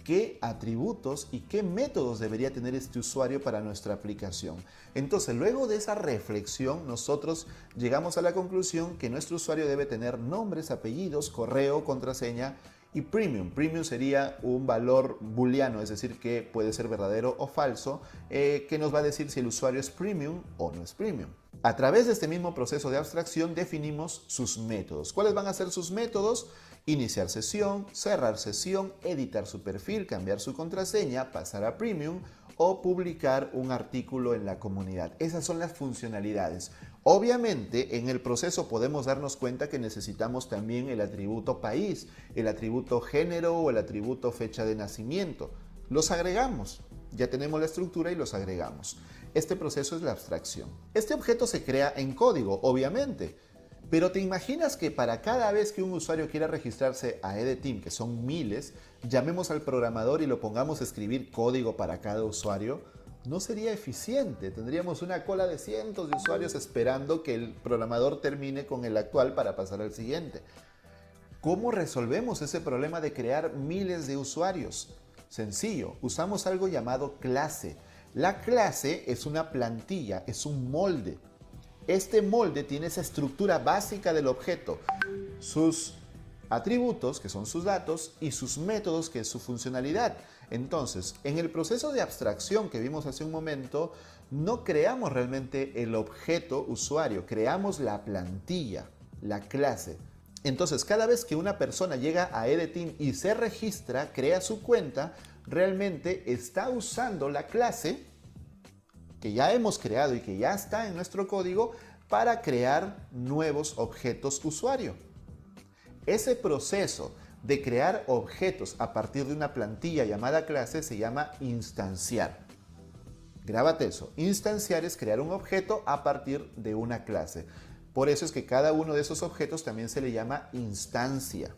qué atributos y qué métodos debería tener este usuario para nuestra aplicación. Entonces, luego de esa reflexión, nosotros llegamos a la conclusión que nuestro usuario debe tener nombres, apellidos, correo, contraseña y premium. Premium sería un valor booleano, es decir, que puede ser verdadero o falso, que nos va a decir si el usuario es premium o no es premium. A través de este mismo proceso de abstracción definimos sus métodos. ¿Cuáles van a ser sus métodos? Iniciar sesión, cerrar sesión, editar su perfil, cambiar su contraseña, pasar a premium o publicar un artículo en la comunidad. Esas son las funcionalidades. Obviamente, en el proceso podemos darnos cuenta que necesitamos también el atributo país, el atributo género o el atributo fecha de nacimiento. Los agregamos. Ya tenemos la estructura y los agregamos. Este proceso es la abstracción. Este objeto se crea en código, obviamente. Pero ¿te imaginas que para cada vez que un usuario quiera registrarse a EDTeam, que son miles, llamemos al programador y lo pongamos a escribir código para cada usuario? No sería eficiente. Tendríamos una cola de cientos de usuarios esperando que el programador termine con el actual para pasar al siguiente. ¿Cómo resolvemos ese problema de crear miles de usuarios? Sencillo, usamos algo llamado clase. La clase es una plantilla, es un molde. Este molde tiene esa estructura básica del objeto, sus atributos, que son sus datos, y sus métodos, que es su funcionalidad. Entonces, en el proceso de abstracción que vimos hace un momento, no creamos realmente el objeto usuario, creamos la plantilla, la clase. Entonces, cada vez que una persona llega a EDTeam y se registra, crea su cuenta, realmente está usando la clase que ya hemos creado y que ya está en nuestro código para crear nuevos objetos usuario. Ese proceso de crear objetos a partir de una plantilla llamada clase se llama instanciar. Grábate eso. Instanciar es crear un objeto a partir de una clase. Por eso es que cada uno de esos objetos también se le llama instancia.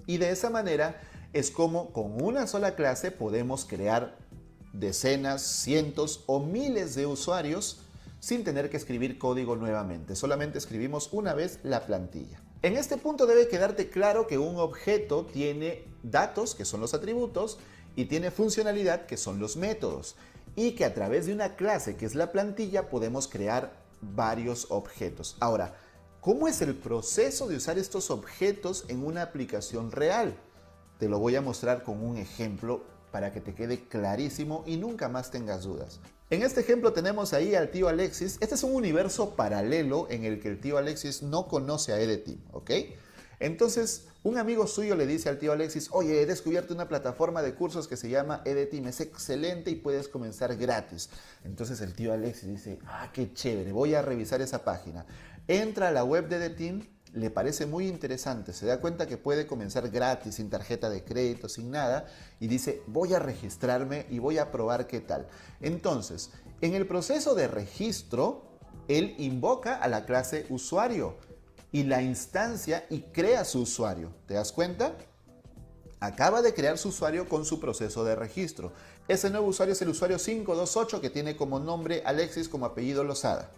Y de esa manera es como con una sola clase podemos crear decenas, cientos o miles de usuarios sin tener que escribir código nuevamente. Solamente escribimos una vez la plantilla. En este punto debe quedarte claro que un objeto tiene datos, que son los atributos, y tiene funcionalidad, que son los métodos. Y que a través de una clase, que es la plantilla, podemos crear varios objetos. Ahora, ¿cómo es el proceso de usar estos objetos en una aplicación real? Te lo voy a mostrar con un ejemplo para que te quede clarísimo y nunca más tengas dudas. En este ejemplo tenemos ahí al tío Alexis. Este es un universo paralelo en el que el tío Alexis no conoce a EDTeam, ¿ok? Entonces, Un amigo suyo le dice al tío Alexis, oye, he descubierto una plataforma de cursos que se llama EDTeam, es excelente y puedes comenzar gratis. Entonces el tío Alexis dice, ah, qué chévere, voy a revisar esa página. Entra a la web de EDTeam, le parece muy interesante, se da cuenta que puede comenzar gratis, sin tarjeta de crédito, sin nada, y dice, voy a registrarme y voy a probar qué tal. Entonces, en el proceso de registro, él invoca a la clase usuario y la instancia y crea su usuario. ¿Te das cuenta? Acaba de crear su usuario con su proceso de registro. Ese nuevo usuario es el usuario 528 que tiene como nombre Alexis, como apellido Lozada.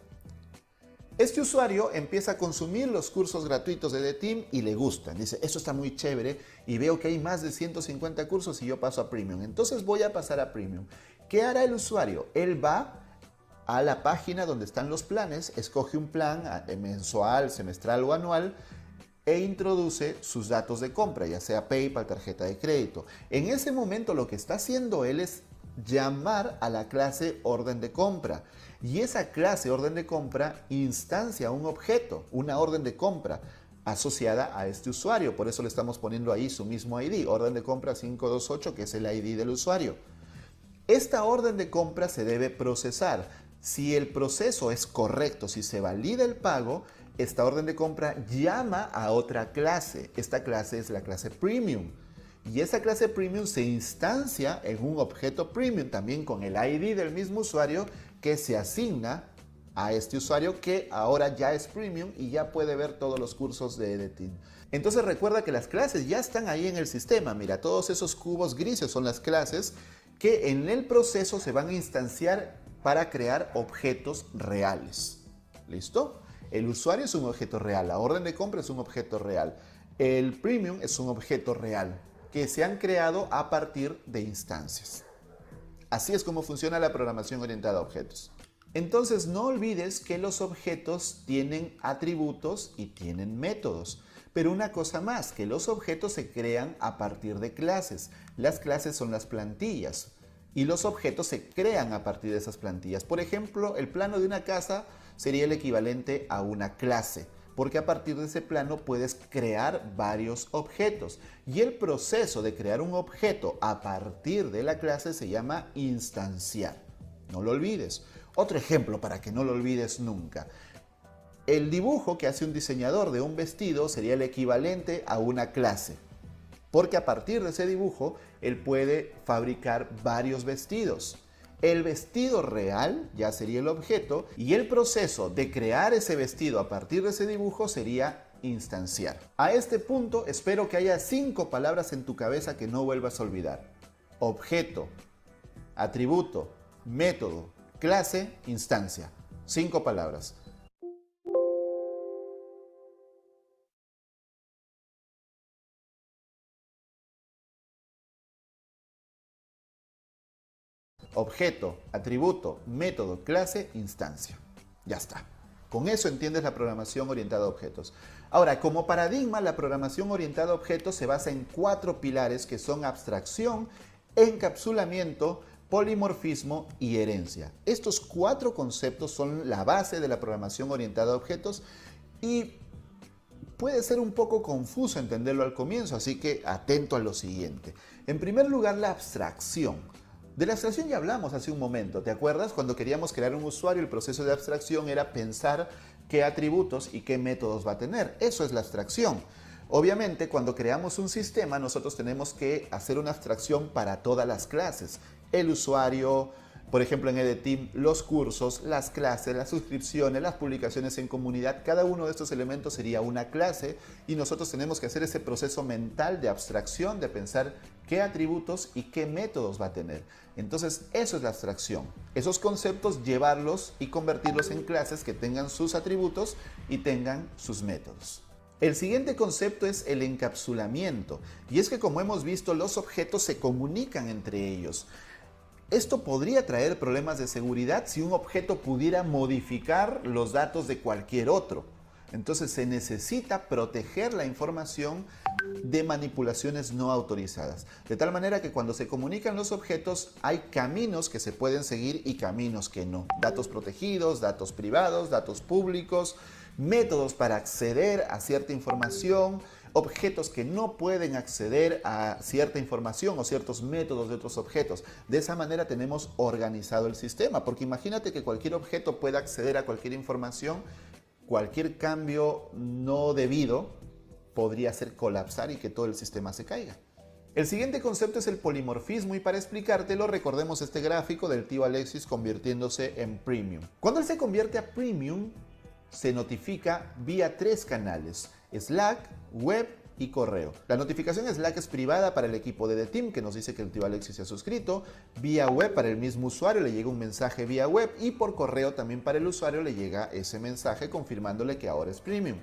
Este usuario empieza a consumir los cursos gratuitos de EDTeam y le gustan. Dice, eso está muy chévere y veo que hay más de 150 cursos y yo paso a Premium. Entonces voy a pasar a Premium. ¿Qué hará el usuario? Él va a la página donde están los planes, escoge un plan mensual, semestral o anual e introduce sus datos de compra, ya sea PayPal, tarjeta de crédito. En ese momento lo que está haciendo él es llamar a la clase orden de compra y esa clase orden de compra instancia un objeto, una orden de compra asociada a este usuario. Por eso le estamos poniendo ahí su mismo ID, orden de compra 528, que es el ID del usuario. Esta orden de compra se debe procesar. Si el proceso es correcto, si se valida el pago, esta orden de compra llama a otra clase. Esta clase es la clase Premium. Y esa clase Premium se instancia en un objeto Premium, también con el ID del mismo usuario, que se asigna a este usuario que ahora ya es Premium y ya puede ver todos los cursos de EDTeam. Entonces recuerda que las clases ya están ahí en el sistema. Mira, todos esos cubos grises son las clases que en el proceso se van a instanciar para crear objetos reales. ¿Listo? El usuario es un objeto real, la orden de compra es un objeto real, el Premium es un objeto real que se han creado a partir de instancias. Así es como funciona la programación orientada a objetos. Entonces no olvides que los objetos tienen atributos y tienen métodos. Pero una cosa más, que los objetos se crean a partir de clases. Las clases son las plantillas. Y los objetos se crean a partir de esas plantillas. Por ejemplo, el plano de una casa sería el equivalente a una clase, porque a partir de ese plano puedes crear varios objetos. Y el proceso de crear un objeto a partir de la clase se llama instanciar. No lo olvides. Otro ejemplo para que no lo olvides nunca. El dibujo que hace un diseñador de un vestido sería el equivalente a una clase. Porque a partir de ese dibujo, él puede fabricar varios vestidos. El vestido real ya sería el objeto y el proceso de crear ese vestido a partir de ese dibujo sería instanciar. A este punto espero que haya 5 palabras en tu cabeza que no vuelvas a olvidar. Objeto, atributo, método, clase, instancia. 5 palabras. Objeto, atributo, método, clase, instancia. Ya está. Con eso entiendes la programación orientada a objetos. Ahora, como paradigma, la programación orientada a objetos se basa en 4 pilares que son abstracción, encapsulamiento, polimorfismo y herencia. Estos 4 conceptos son la base de la programación orientada a objetos y puede ser un poco confuso entenderlo al comienzo, así que atento a lo siguiente. En primer lugar, la abstracción. De la abstracción ya hablamos hace un momento, ¿te acuerdas? Cuando queríamos crear un usuario, el proceso de abstracción era pensar qué atributos y qué métodos va a tener. Eso es la abstracción. Obviamente, cuando creamos un sistema, nosotros tenemos que hacer una abstracción para todas las clases. El usuario, por ejemplo en EDTeam, los cursos, las clases, las suscripciones, las publicaciones en comunidad, cada uno de estos elementos sería una clase y nosotros tenemos que hacer ese proceso mental de abstracción, de pensar qué atributos y qué métodos va a tener. Entonces, eso es la abstracción. Esos conceptos, llevarlos y convertirlos en clases que tengan sus atributos y tengan sus métodos. El siguiente concepto es el encapsulamiento. Y es que, como hemos visto, los objetos se comunican entre ellos. Esto podría traer problemas de seguridad si un objeto pudiera modificar los datos de cualquier otro. Entonces se necesita proteger la información de manipulaciones no autorizadas. De tal manera que cuando se comunican los objetos hay caminos que se pueden seguir y caminos que no. Datos protegidos, datos privados, datos públicos, métodos para acceder a cierta información, objetos que no pueden acceder a cierta información o ciertos métodos de otros objetos. De esa manera tenemos organizado el sistema, porque imagínate que cualquier objeto pueda acceder a cualquier información, cualquier cambio no debido podría hacer colapsar y que todo el sistema se caiga. El siguiente concepto es el polimorfismo y para explicártelo recordemos este gráfico del tío Alexis convirtiéndose en Premium. Cuando él se convierte a Premium, se notifica vía 3 canales: Slack, web y correo. La notificación Slack es privada para el equipo de The Team, que nos dice que el tío Alexis se ha suscrito. Vía web para el mismo usuario le llega un mensaje vía web y por correo también para el usuario le llega ese mensaje confirmándole que ahora es Premium.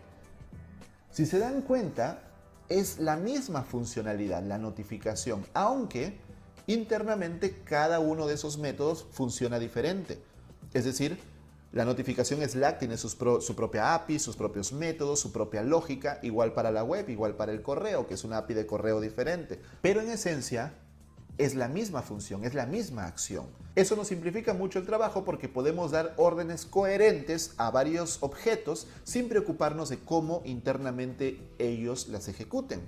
Si se dan cuenta, es la misma funcionalidad, la notificación, aunque internamente cada uno de esos métodos funciona diferente. Es decir, la notificación Slack tiene su propia API, sus propios métodos, su propia lógica, igual para la web, igual para el correo, que es una API de correo diferente. Pero en esencia, es la misma función, es la misma acción. Eso nos simplifica mucho el trabajo porque podemos dar órdenes coherentes a varios objetos sin preocuparnos de cómo internamente ellos las ejecuten.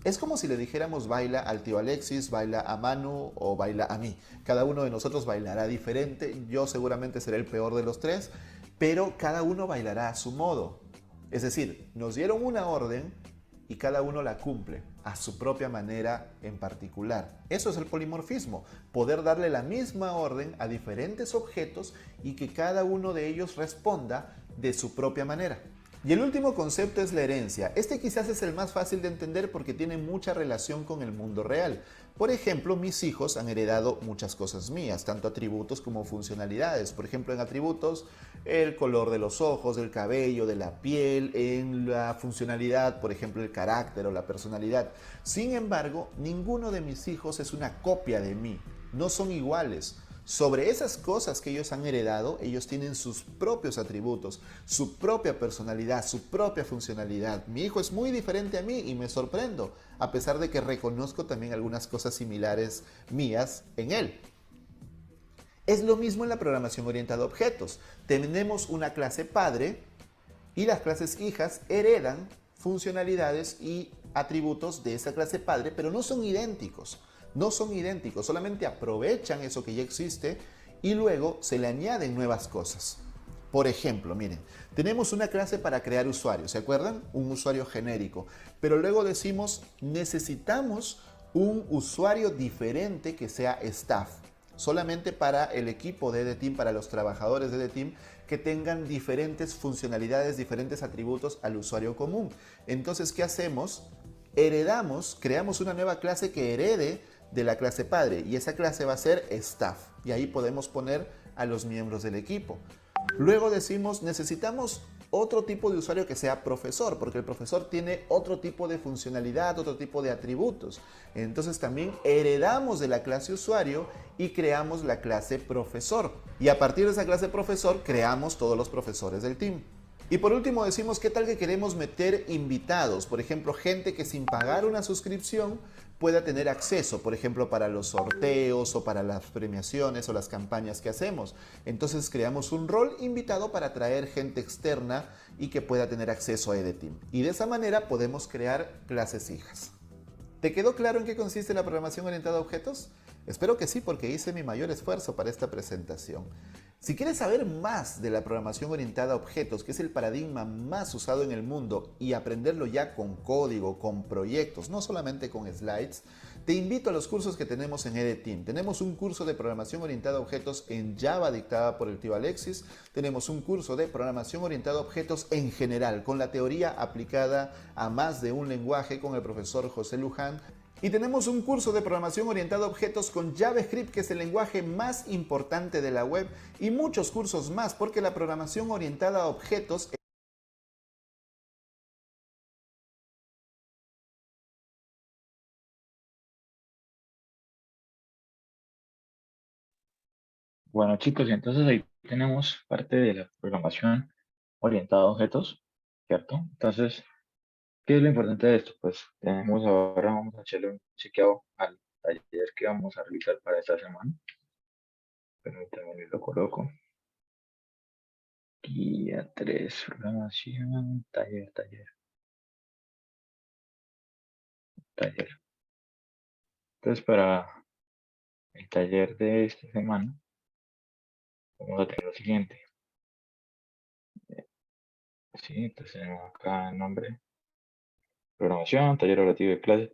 Es como si le dijéramos baila al tío Alexis, baila a Manu o baila a mí. Cada uno de nosotros bailará diferente, yo seguramente seré el peor de los tres, pero cada uno bailará a su modo. Es decir, nos dieron una orden y cada uno la cumple a su propia manera en particular. Eso es el polimorfismo, poder darle la misma orden a diferentes objetos y que cada uno de ellos responda de su propia manera. Y el último concepto es la herencia. Este quizás es el más fácil de entender porque tiene mucha relación con el mundo real. Por ejemplo, mis hijos han heredado muchas cosas mías, tanto atributos como funcionalidades. Por ejemplo, en atributos, el color de los ojos, del cabello, de la piel, en la funcionalidad, por ejemplo, el carácter o la personalidad. Sin embargo, ninguno de mis hijos es una copia de mí, no son iguales. Sobre esas cosas que ellos han heredado, ellos tienen sus propios atributos, su propia personalidad, su propia funcionalidad. Mi hijo es muy diferente a mí y me sorprendo, a pesar de que reconozco también algunas cosas similares mías en él. Es lo mismo en la programación orientada a objetos. Tenemos una clase padre y las clases hijas heredan funcionalidades y atributos de esa clase padre, pero no son idénticos. No son idénticos, solamente aprovechan eso que ya existe y luego se le añaden nuevas cosas. Por ejemplo, miren, tenemos una clase para crear usuarios, ¿se acuerdan? Un usuario genérico, pero luego decimos necesitamos un usuario diferente que sea staff, solamente para el equipo de The Team, para los trabajadores de The Team que tengan diferentes funcionalidades, diferentes atributos al usuario común. Entonces, ¿qué hacemos? Heredamos, creamos una nueva clase que herede de la clase padre y esa clase va a ser staff y ahí podemos poner a los miembros del equipo. Luego decimos necesitamos otro tipo de usuario que sea profesor porque el profesor tiene otro tipo de funcionalidad, otro tipo de atributos. Entonces también heredamos de la clase usuario y creamos la clase profesor y a partir de esa clase profesor creamos todos los profesores del team. Y por último decimos qué tal que queremos meter invitados, por ejemplo gente que sin pagar una suscripción pueda tener acceso, por ejemplo para los sorteos o para las premiaciones o las campañas que hacemos. Entonces creamos un rol invitado para atraer gente externa y que pueda tener acceso a The Team. Y de esa manera podemos crear clases hijas. ¿Te quedó claro en qué consiste la programación orientada a objetos? Espero que sí, porque hice mi mayor esfuerzo para esta presentación. Si quieres saber más de la programación orientada a objetos, que es el paradigma más usado en el mundo, y aprenderlo ya con código, con proyectos, no solamente con slides, te invito a los cursos que tenemos en The Team. Tenemos un curso de programación orientada a objetos en Java dictada por el tío Alexis. Tenemos un curso de programación orientada a objetos en general, con la teoría aplicada a más de un lenguaje con el profesor José Luján. Y tenemos un curso de programación orientada a objetos con JavaScript, que es el lenguaje más importante de la web, y muchos cursos más, porque la programación orientada a objetos Bueno, chicos, y entonces ahí tenemos parte de la programación orientada a objetos, ¿cierto? Entonces, ¿qué es lo importante de esto? Pues tenemos ahora, vamos a echarle un chequeado al taller que vamos a realizar para esta semana. Permítanme, lo coloco. Guía 3, programación, taller. taller. Entonces, para el taller de esta semana, vamos a tener lo siguiente. Sí, entonces tenemos acá el nombre, programación, taller relativo de clases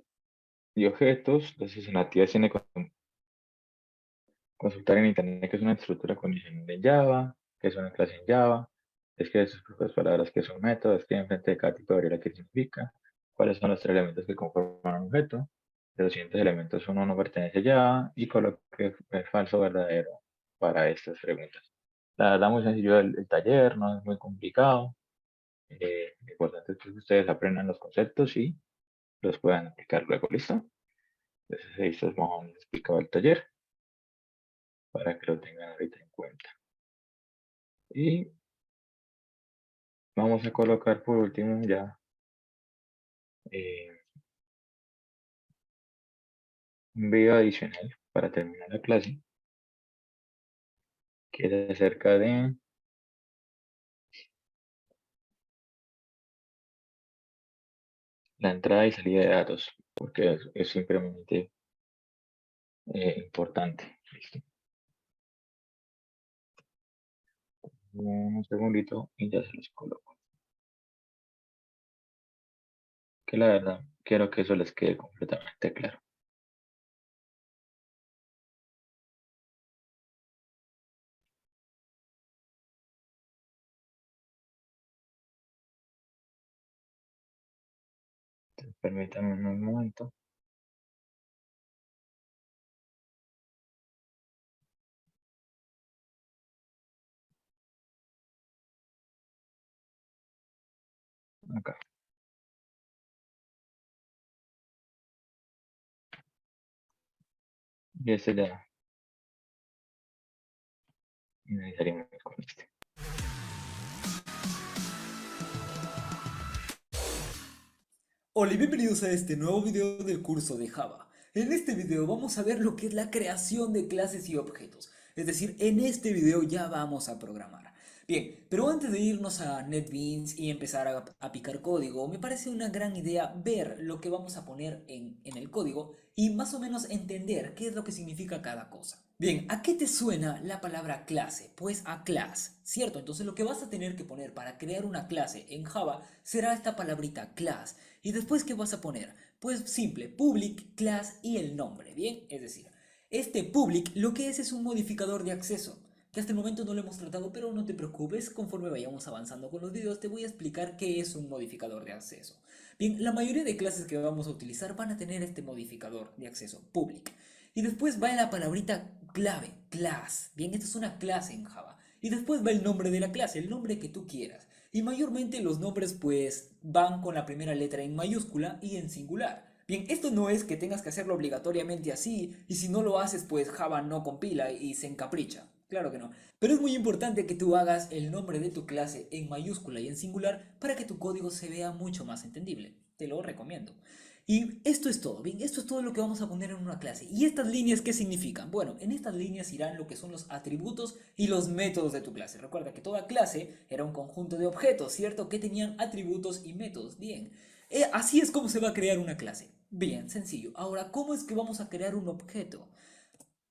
y objetos. Entonces, en la actividad tiene que consultar en internet qué es una estructura condicional de Java, qué es una clase en Java, escribe sus propias palabras, qué es un método, escribe enfrente de cada tipo de variable qué significa, cuáles son los tres elementos que conforman un objeto. De los siguientes elementos, uno no pertenece a Java y coloque falso o verdadero para estas preguntas. La verdad, muy sencillo el taller, no es muy complicado. Lo importante es que ustedes aprendan los conceptos y los puedan aplicar luego, ¿listo? Entonces, ahí está más o menos explicado el taller para que lo tengan ahorita en cuenta. Y vamos a colocar por último ya un video adicional para terminar la clase, que es acerca de la entrada y salida de datos, porque es simplemente importante. ¿Listo? Un segundito y ya se los coloco. Que la verdad, quiero que eso les quede completamente claro. Entonces, permítanme un momento. Acá. Y este ya iniciaríamos con este. Hola y bienvenidos a este nuevo video del curso de Java. En este video vamos a ver lo que es la creación de clases y objetos. Es decir, en este video ya vamos a programar. Bien, pero antes de irnos a NetBeans y empezar a picar código, me parece una gran idea ver lo que vamos a poner en el código y más o menos entender qué es lo que significa cada cosa. Bien, ¿a qué te suena la palabra clase? Pues a class, ¿cierto? Entonces lo que vas a tener que poner para crear una clase en Java será esta palabrita class. ¿Y después qué vas a poner? Pues simple, public, class y el nombre, ¿bien? Es decir, este public lo que es un modificador de acceso, que hasta el momento no lo hemos tratado, pero no te preocupes, conforme vayamos avanzando con los videos te voy a explicar qué es un modificador de acceso. Bien, la mayoría de clases que vamos a utilizar van a tener este modificador de acceso, public. Y después va la palabrita clave, class. Bien, esta es una clase en Java. Y después va el nombre de la clase, el nombre que tú quieras. Y mayormente los nombres pues van con la primera letra en mayúscula y en singular. Bien, esto no es que tengas que hacerlo obligatoriamente así y si no lo haces pues Java no compila y se encapricha. Claro que no. Pero es muy importante que tú hagas el nombre de tu clase en mayúscula y en singular para que tu código se vea mucho más entendible. Te lo recomiendo. Y esto es todo, bien, esto es todo lo que vamos a poner en una clase. ¿Y estas líneas qué significan? Bueno, en estas líneas irán lo que son los atributos y los métodos de tu clase. Recuerda que toda clase era un conjunto de objetos, ¿cierto? Que tenían atributos y métodos. Bien, así es como se va a crear una clase. Bien, sencillo. Ahora, ¿cómo es que vamos a crear un objeto?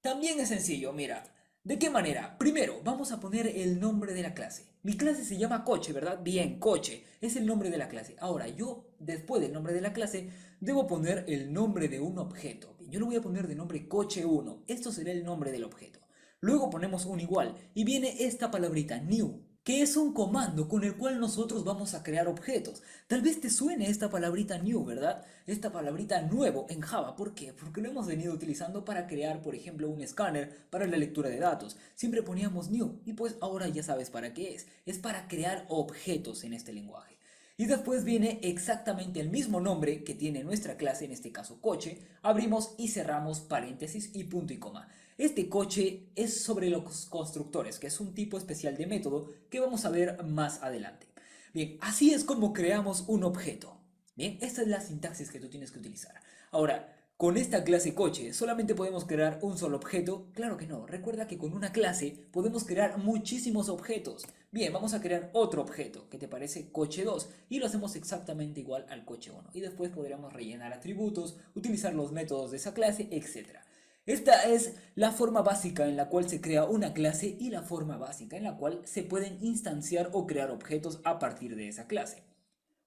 También es sencillo, mira. ¿De qué manera? Primero, vamos a poner el nombre de la clase. Mi clase se llama coche, ¿verdad? Bien, coche. Es el nombre de la clase. Ahora, yo, después del nombre de la clase, debo poner el nombre de un objeto. Yo lo voy a poner de nombre coche 1. Esto será el nombre del objeto. Luego ponemos un igual y viene esta palabrita new, que es un comando con el cual nosotros vamos a crear objetos. Tal vez te suene esta palabrita new, ¿verdad? Esta palabrita nuevo en Java. ¿Por qué? Porque lo hemos venido utilizando para crear, por ejemplo, un escáner para la lectura de datos. Siempre poníamos new y pues ahora ya sabes para qué es. Es para crear objetos en este lenguaje. Y después viene exactamente el mismo nombre que tiene nuestra clase, en este caso coche, abrimos y cerramos paréntesis y punto y coma. Este coche es sobre los constructores, que es un tipo especial de método que vamos a ver más adelante. Bien, así es como creamos un objeto. Bien, esta es la sintaxis que tú tienes que utilizar. Ahora, con esta clase coche, ¿solamente podemos crear un solo objeto? Claro que no. Recuerda que con una clase podemos crear muchísimos objetos. Bien, vamos a crear otro objeto, que te parece coche 2, y lo hacemos exactamente igual al coche 1. Y después podríamos rellenar atributos, utilizar los métodos de esa clase, etc. Esta es la forma básica en la cual se crea una clase y la forma básica en la cual se pueden instanciar o crear objetos a partir de esa clase.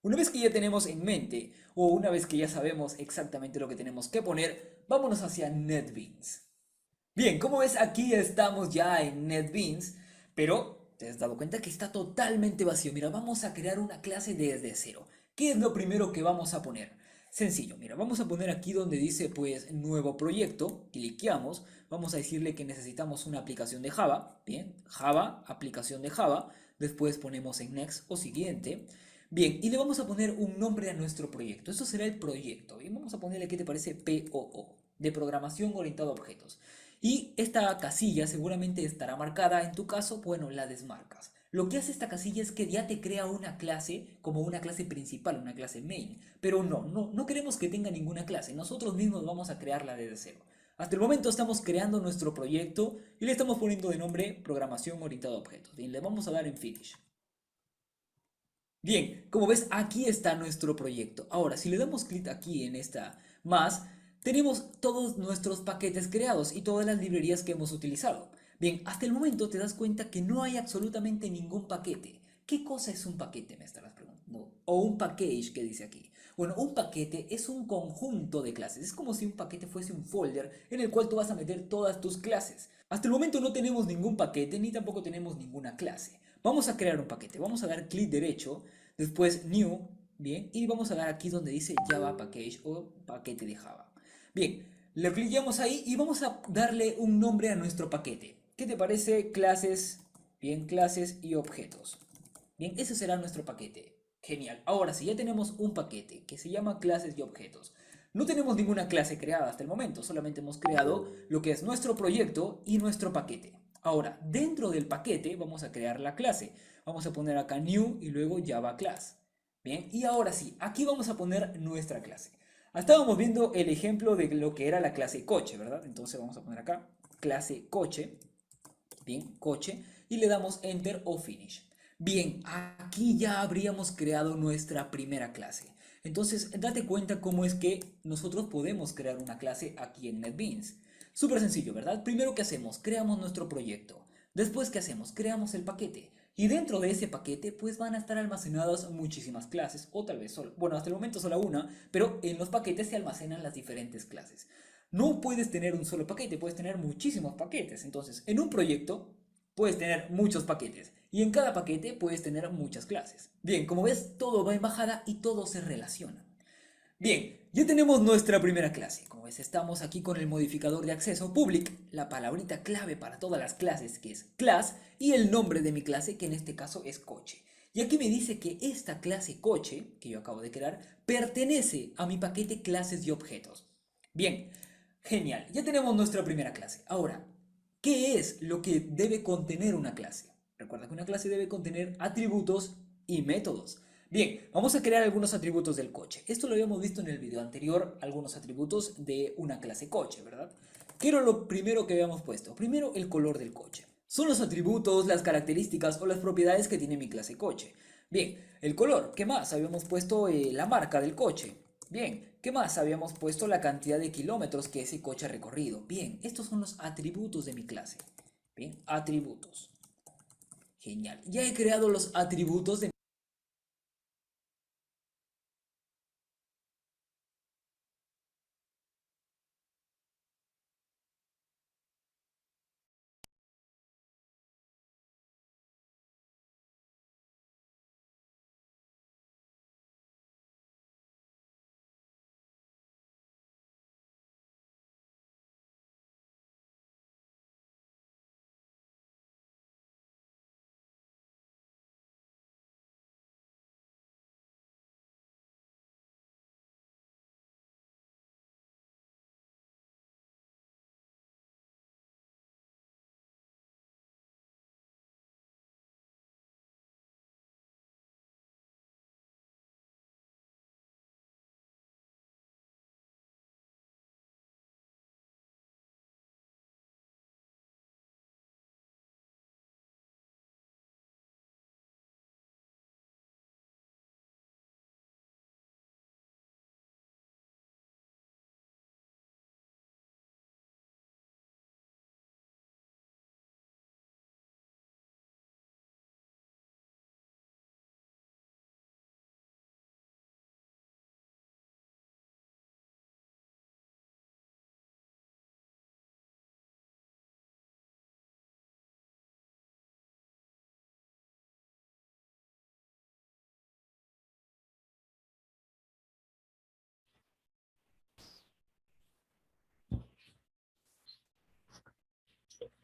Una vez que ya tenemos en mente, o una vez que ya sabemos exactamente lo que tenemos que poner, vámonos hacia NetBeans. Bien, como ves, aquí estamos ya en NetBeans, pero te has dado cuenta que está totalmente vacío. Mira, vamos a crear una clase desde cero. ¿Qué es lo primero que vamos a poner? Sencillo, mira, vamos a poner aquí donde dice pues nuevo proyecto, cliqueamos, vamos a decirle que necesitamos una aplicación de Java, bien, Java, aplicación de Java, después ponemos en Next o siguiente, bien, y le vamos a poner un nombre a nuestro proyecto, esto será el proyecto, bien, vamos a ponerle, ¿qué te parece? POO, de programación orientada a objetos. Y esta casilla seguramente estará marcada, en tu caso, bueno, la desmarcas. Lo que hace esta casilla es que ya te crea una clase como una clase principal, una clase main. Pero no queremos que tenga ninguna clase, nosotros mismos vamos a crearla desde cero. Hasta el momento estamos creando nuestro proyecto y le estamos poniendo de nombre programación orientada a objetos. Bien, le vamos a dar en finish. Bien, como ves, aquí está nuestro proyecto. Ahora, si le damos clic aquí en esta más, tenemos todos nuestros paquetes creados y todas las librerías que hemos utilizado. Bien, hasta el momento te das cuenta que no hay absolutamente ningún paquete. ¿Qué cosa es un paquete? Me estarás preguntando. O un package que dice aquí. Bueno, un paquete es un conjunto de clases. Es como si un paquete fuese un folder en el cual tú vas a meter todas tus clases. Hasta el momento no tenemos ningún paquete ni tampoco tenemos ninguna clase. Vamos a crear un paquete. Vamos a dar clic derecho, después New, bien, y vamos a dar aquí donde dice Java Package o paquete de Java. Bien, le clicamos ahí y vamos a darle un nombre a nuestro paquete. ¿Qué te parece? Clases, bien, clases y objetos. Bien, ese será nuestro paquete. Genial. Ahora, si ya tenemos un paquete que se llama clases y objetos, no tenemos ninguna clase creada hasta el momento, solamente hemos creado lo que es nuestro proyecto y nuestro paquete. Ahora, dentro del paquete vamos a crear la clase. Vamos a poner acá new y luego Java class. Bien, y ahora sí, aquí vamos a poner nuestra clase. Estábamos viendo el ejemplo de lo que era la clase coche, ¿verdad? Entonces vamos a poner acá clase coche. Bien, coche, y le damos Enter o Finish. Bien, aquí ya habríamos creado nuestra primera clase. Entonces, date cuenta cómo es que nosotros podemos crear una clase aquí en NetBeans. Súper sencillo, ¿verdad? Primero, ¿qué hacemos? Creamos nuestro proyecto. Después, ¿qué hacemos? Creamos el paquete. Y dentro de ese paquete, pues van a estar almacenadas muchísimas clases, o tal vez solo, bueno, hasta el momento solo una, pero en los paquetes se almacenan las diferentes clases. No puedes tener un solo paquete, puedes tener muchísimos paquetes. Entonces, en un proyecto puedes tener muchos paquetes y en cada paquete puedes tener muchas clases. Bien, como ves, todo va en bajada y todo se relaciona. Bien, ya tenemos nuestra primera clase. Como ves, estamos aquí con el modificador de acceso public, la palabrita clave para todas las clases que es class y el nombre de mi clase que en este caso es coche. Y aquí me dice que esta clase coche, que yo acabo de crear, pertenece a mi paquete clases y objetos. Bien, genial, ya tenemos nuestra primera clase. Ahora, ¿qué es lo que debe contener una clase? Recuerda que una clase debe contener atributos y métodos. Bien, vamos a crear algunos atributos del coche. Esto lo habíamos visto en el video anterior, algunos atributos de una clase coche, ¿verdad? ¿Qué era lo primero que habíamos puesto? Primero, el color del coche. Son los atributos, las características o las propiedades que tiene mi clase coche. Bien, el color. ¿Qué más? Habíamos puesto la marca del coche. Bien, ¿qué más? Habíamos puesto la cantidad de kilómetros que ese coche ha recorrido. Bien, estos son los atributos de mi clase. Bien, atributos. Genial. Ya he creado los atributos de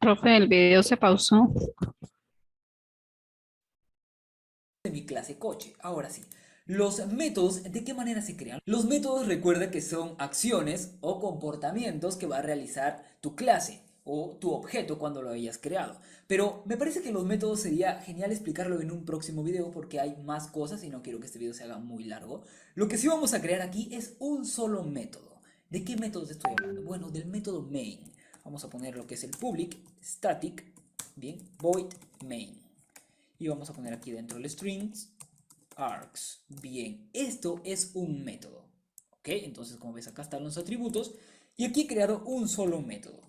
Profe, el video se pausó. De mi clase coche. Ahora sí, los métodos, ¿de qué manera se crean? Los métodos, recuerda que son acciones o comportamientos que va a realizar tu clase o tu objeto cuando lo hayas creado. Pero me parece que los métodos sería genial explicarlo en un próximo video porque hay más cosas y no quiero que este video se haga muy largo. Lo que sí vamos a crear aquí es un solo método. ¿De qué métodos estoy hablando? Bueno, del método main. Vamos a poner lo que es el public static, bien, void main. Y vamos a poner aquí dentro el strings args. Bien, esto es un método. ¿Ok? Entonces, como ves, acá están los atributos. Y aquí he creado un solo método.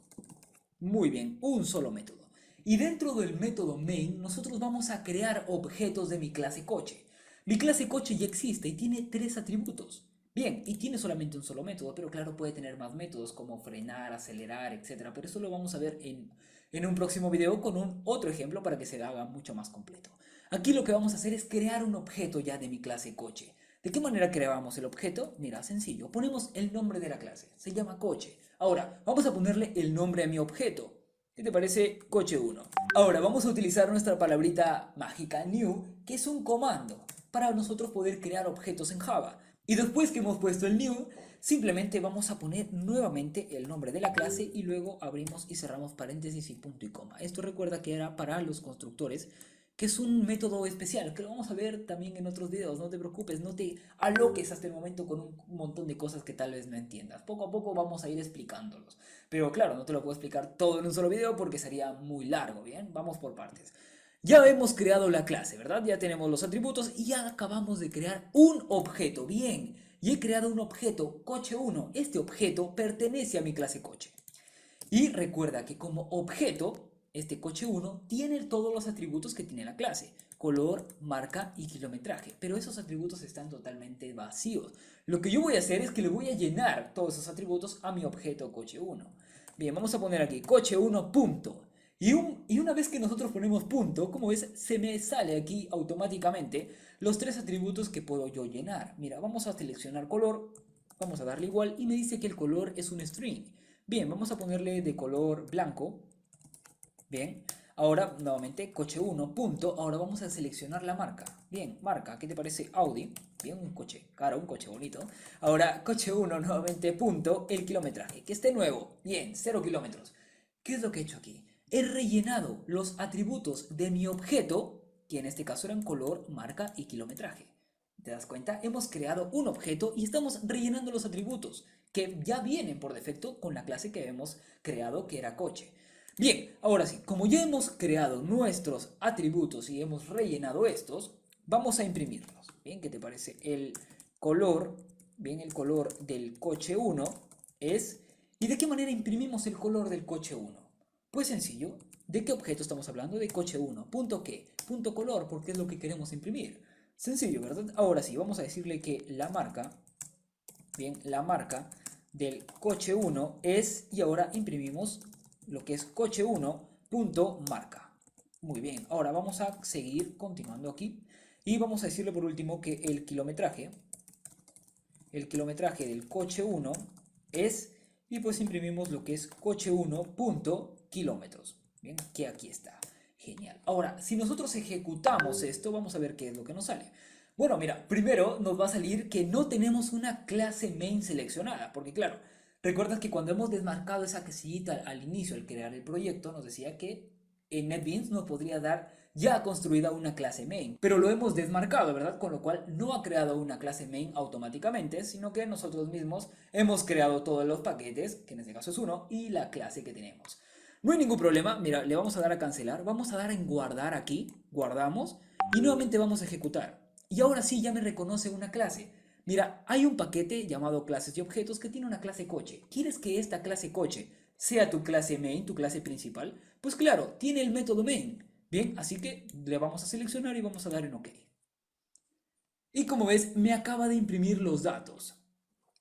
Muy bien, un solo método. Y dentro del método main, nosotros vamos a crear objetos de mi clase coche. Mi clase coche ya existe y tiene 3 atributos. Bien, y tiene solamente un solo método, pero claro, puede tener más métodos como frenar, acelerar, etc. Pero eso lo vamos a ver en un próximo video con un otro ejemplo para que se haga mucho más completo. Aquí lo que vamos a hacer es crear un objeto ya de mi clase coche. ¿De qué manera creamos el objeto? Mira, sencillo. Ponemos el nombre de la clase. Se llama coche. Ahora, vamos a ponerle el nombre a mi objeto. ¿Qué te parece? Coche 1. Ahora, vamos a utilizar nuestra palabrita mágica new, que es un comando para nosotros poder crear objetos en Java. Y después que hemos puesto el new, simplemente vamos a poner nuevamente el nombre de la clase y luego abrimos y cerramos paréntesis y punto y coma. Esto recuerda que era para los constructores, que es un método especial, que lo vamos a ver también en otros videos. No te preocupes, no te aloques hasta el momento con un montón de cosas que tal vez no entiendas. Poco a poco vamos a ir explicándolos. Pero claro, no te lo puedo explicar todo en un solo video porque sería muy largo, ¿bien? Vamos por partes. Ya hemos creado la clase, ¿verdad? Ya tenemos los atributos y ya acabamos de crear un objeto. Bien, y he creado un objeto, coche 1. Este objeto pertenece a mi clase coche. Y recuerda que como objeto, este coche 1 tiene todos los atributos que tiene la clase. Color, marca y kilometraje. Pero esos atributos están totalmente vacíos. Lo que yo voy a hacer es que le voy a llenar todos esos atributos a mi objeto coche 1. Bien, vamos a poner aquí coche 1 punto. Y una vez que nosotros ponemos punto, como ves, se me sale aquí automáticamente los 3 atributos que puedo yo llenar. Mira, vamos a seleccionar color, vamos a darle igual y me dice que el color es un string. Bien, vamos a ponerle de color blanco. Bien, ahora nuevamente coche 1 punto, ahora vamos a seleccionar la marca. Bien, marca, ¿qué te parece? Audi. Bien, un coche caro, un coche bonito. Ahora coche 1 nuevamente punto, el kilometraje, que esté nuevo. Bien, 0 kilómetros. ¿Qué es lo que he hecho aquí? He rellenado los atributos de mi objeto, que en este caso eran color, marca y kilometraje. ¿Te das cuenta? Hemos creado un objeto y estamos rellenando los atributos que ya vienen por defecto con la clase que hemos creado, que era coche. Bien, ahora sí, como ya hemos creado nuestros atributos y hemos rellenado estos, vamos a imprimirlos. Bien, ¿qué te parece? El color, bien, el color del coche 1 es... ¿Y de qué manera imprimimos el color del coche 1? Pues sencillo. ¿De qué objeto estamos hablando? De coche 1. ¿Punto qué? Punto color, porque es lo que queremos imprimir. Sencillo, ¿verdad? Ahora sí, vamos a decirle que la marca, bien, la marca del coche 1 es, y ahora imprimimos lo que es coche 1.marca. Muy bien, ahora vamos a seguir continuando aquí y vamos a decirle por último que el kilometraje del coche 1 es, y pues imprimimos lo que es coche 1.kilómetros. Bien, que aquí está. Genial. Ahora, si nosotros ejecutamos esto, vamos a ver qué es lo que nos sale. Bueno, mira, primero nos va a salir que no tenemos una clase main seleccionada, porque claro, recuerdas que cuando hemos desmarcado esa casillita al inicio, al crear el proyecto, nos decía que en NetBeans nos podría dar ya construida una clase main, pero lo hemos desmarcado, ¿verdad? Con lo cual no ha creado una clase main automáticamente, sino que nosotros mismos hemos creado todos los paquetes, que en este caso es uno, y la clase que tenemos. No hay ningún problema, mira, le vamos a dar a cancelar, vamos a dar en guardar aquí, guardamos, y nuevamente vamos a ejecutar. Y ahora sí ya me reconoce una clase. Mira, hay un paquete llamado clases y objetos que tiene una clase coche. ¿Quieres que esta clase coche sea tu clase main, tu clase principal? Pues claro, tiene el método main. Bien, así que le vamos a seleccionar y vamos a dar en OK. Y como ves, me acaba de imprimir los datos.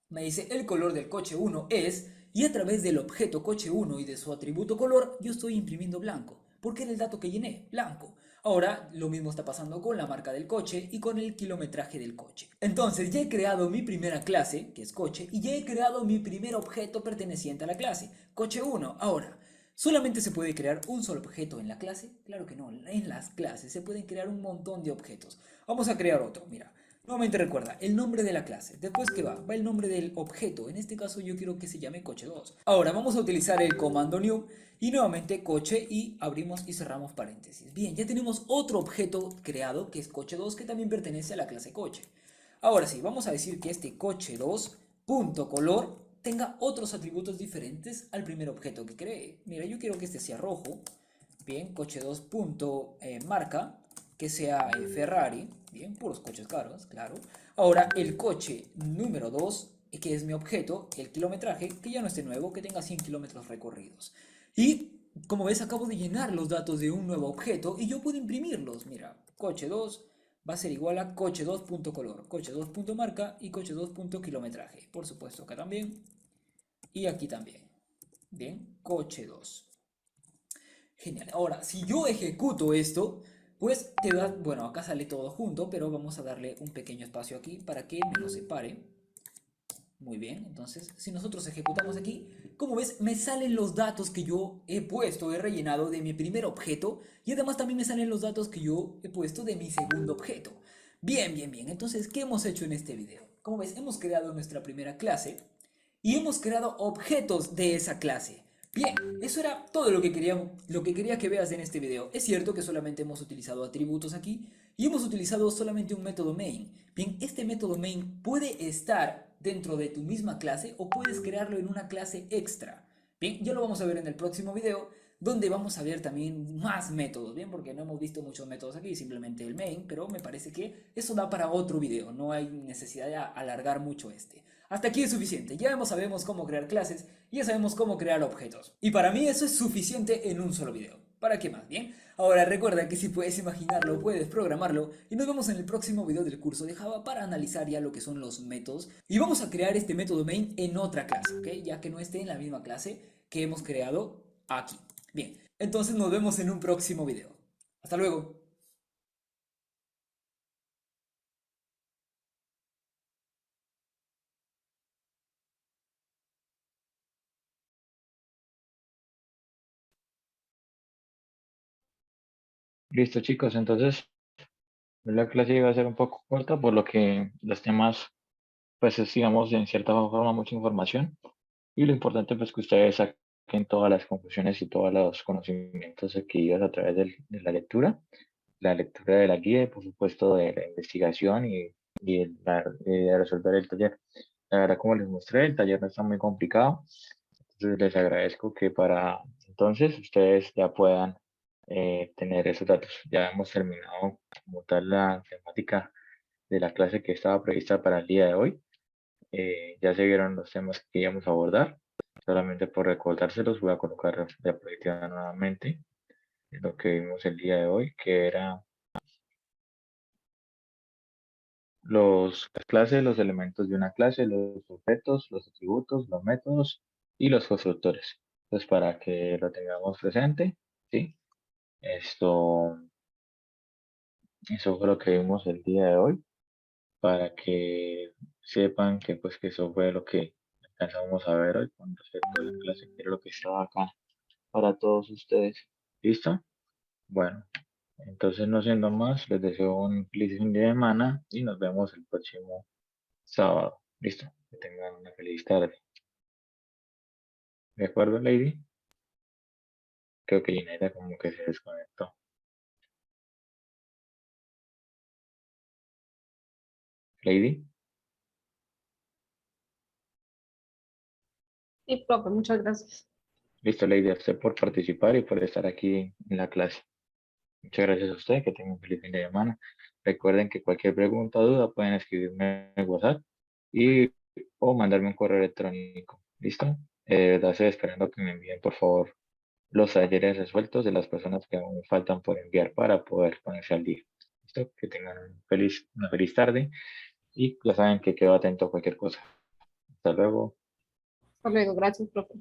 Me dice el color del coche 1 es, y a través del objeto coche 1 y de su atributo color, yo estoy imprimiendo blanco, porque era el dato que llené, blanco. Ahora lo mismo está pasando con la marca del coche y con el kilometraje del coche. Entonces ya he creado mi primera clase, que es coche, y ya he creado mi primer objeto perteneciente a la clase, coche 1. Ahora, ¿Solamente se puede crear un solo objeto en la clase? Claro que no, en las clases se pueden crear un montón de objetos. Vamos a crear otro, mira. Nuevamente recuerda, el nombre de la clase. Después, ¿qué va? Va el nombre del objeto. En este caso yo quiero que se llame coche2. Ahora vamos a utilizar el comando new y nuevamente coche y abrimos y cerramos paréntesis. Bien, ya tenemos otro objeto creado que es coche2 que también pertenece a la clase coche. Ahora sí, vamos a decir que este coche2.color tenga otros atributos diferentes al primer objeto que cree. Mira, yo quiero que este sea rojo. Bien, coche2.marca, que sea Ferrari. Bien, puros coches caros, claro. Ahora, el coche número 2, que es mi objeto, el kilometraje, que ya no esté nuevo, que tenga 100 kilómetros recorridos. Y, como ves, acabo de llenar los datos de un nuevo objeto y yo puedo imprimirlos. Mira, coche 2 va a ser igual a coche2.color, coche2.marca y coche2.kilometraje. Por supuesto, acá también. Y aquí también. Bien, coche 2. Genial. Ahora, si yo ejecuto esto, pues te da, bueno, acá sale todo junto, pero vamos a darle un pequeño espacio aquí para que me lo separe. Muy bien, entonces, si nosotros ejecutamos aquí, como ves, me salen los datos que yo he puesto, he rellenado de mi primer objeto, y además también me salen los datos que yo he puesto de mi segundo objeto. Bien, bien, bien. Entonces, ¿qué hemos hecho en este video? Como ves, hemos creado nuestra primera clase, y hemos creado objetos de esa clase. Bien, eso era todo lo que quería que veas en este video. Es cierto que solamente hemos utilizado atributos aquí y hemos utilizado solamente un método main. Bien, este método main puede estar dentro de tu misma clase o puedes crearlo en una clase extra. Bien, ya lo vamos a ver en el próximo video, donde vamos a ver también más métodos, bien, porque no hemos visto muchos métodos aquí, simplemente el main, pero me parece que eso da para otro video, no hay necesidad de alargar mucho este. Hasta aquí es suficiente, ya sabemos cómo crear clases, ya sabemos cómo crear objetos. Y para mí eso es suficiente en un solo video. ¿Para qué más? Bien. Ahora recuerda que si puedes imaginarlo, puedes programarlo y nos vemos en el próximo video del curso de Java para analizar ya lo que son los métodos. Y vamos a crear este método main en otra clase, ¿ok? Ya que no esté en la misma clase que hemos creado aquí. Bien, entonces nos vemos en un próximo video. Hasta luego. Listo, chicos. Entonces, la clase iba a ser un poco corta, por lo que los temas, pues, es, digamos, en cierta forma, mucha información. Y lo importante, pues, que ustedes saquen todas las conclusiones y todos los conocimientos adquiridos a través de la lectura de la guía y, por supuesto, de la investigación de resolver el taller. La verdad, como les mostré, el taller no está muy complicado. Entonces, les agradezco que para entonces ustedes ya puedan tener esos datos. Ya hemos terminado como tal la temática de la clase que estaba prevista para el día de hoy. Ya se vieron los temas que íbamos a abordar. Solamente por recordárselos voy a colocar la diapositiva nuevamente de lo que vimos el día de hoy, que era las clases, los elementos de una clase, los objetos, los atributos, los métodos y los constructores. Entonces, para que lo tengamos presente, ¿sí? Eso fue lo que vimos el día de hoy, para que sepan que pues que eso fue lo que alcanzamos a ver hoy con respecto a la clase, que era lo que estaba acá para todos ustedes. ¿Listo? Bueno, entonces no siendo más, les deseo un feliz fin de semana y nos vemos el próximo sábado. ¿Listo? Que tengan una feliz tarde. ¿De acuerdo, Lady? Creo que Gineta como que se desconectó. Lady, Sí, profe, muchas gracias. listo, Lady, a usted por participar y por estar aquí en la clase. Muchas gracias a usted, que tenga un feliz fin de semana. Recuerden que cualquier pregunta o duda pueden escribirme en WhatsApp y, o mandarme un correo electrónico. ¿Listo? De verdad estoy esperando que me envíen, por favor, los talleres resueltos de las personas que aún faltan por enviar para poder ponerse al día. ¿Listo? Que tengan una feliz tarde y ya saben que quedo atento a cualquier cosa. Hasta luego. Hasta luego, gracias, profe.